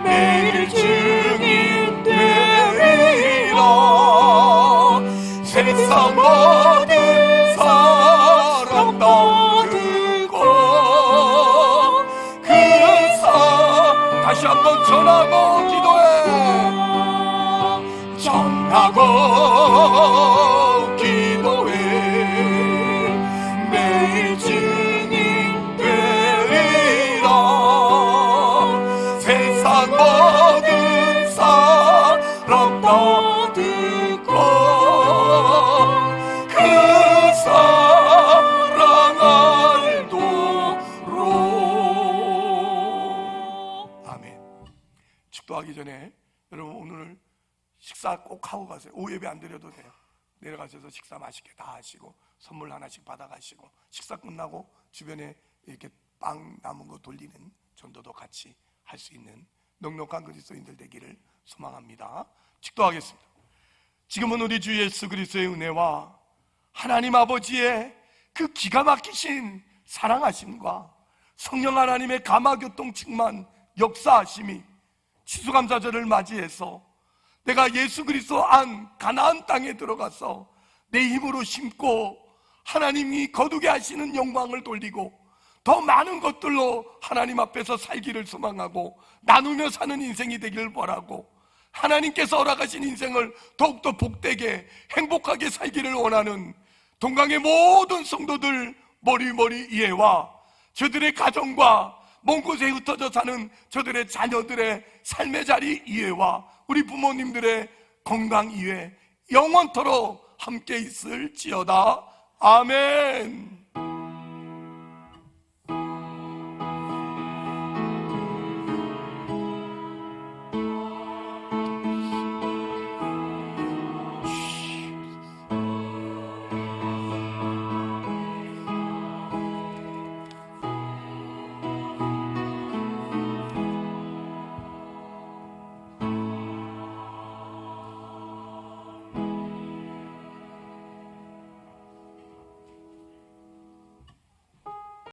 매일 증인 되리라. 세상 모든 사람 떠들고 그 사 다시 한번 전하고 기도해. 전하고 기도해 매일 증인 되리라. 세상 모든 사람 떠들고 그 사랑 알도록. 아멘. 축도하기 전에 여러분 오늘 식사 꼭 하고 가세요. 오후 예배 안 드려도 돼요. 내려가셔서 식사 맛있게 다 하시고 선물 하나씩 받아가시고 식사 끝나고 주변에 이렇게 빵 남은 거 돌리는 전도도 같이 할 수 있는 넉넉한 그리스도인들 되기를 소망합니다. 축도하겠습니다. 지금은 우리 주 예수 그리스도의 은혜와 하나님 아버지의 그 기가 막히신 사랑하심과 성령 하나님의 감화교통 충만 역사하심이 추수감사절을 맞이해서 내가 예수 그리스도 안 가나안 땅에 들어가서 내 힘으로 심고 하나님이 거두게 하시는 영광을 돌리고 더 많은 것들로 하나님 앞에서 살기를 소망하고 나누며 사는 인생이 되기를 바라고 하나님께서 허락하신 인생을 더욱더 복되게 행복하게 살기를 원하는 동강의 모든 성도들 머리 이해와 저들의 가정과 먼 곳에 흩어져 사는 저들의 자녀들의 삶의 자리 이해와 우리 부모님들의 건강 이해 영원토록 함께 있을지어다. 아멘.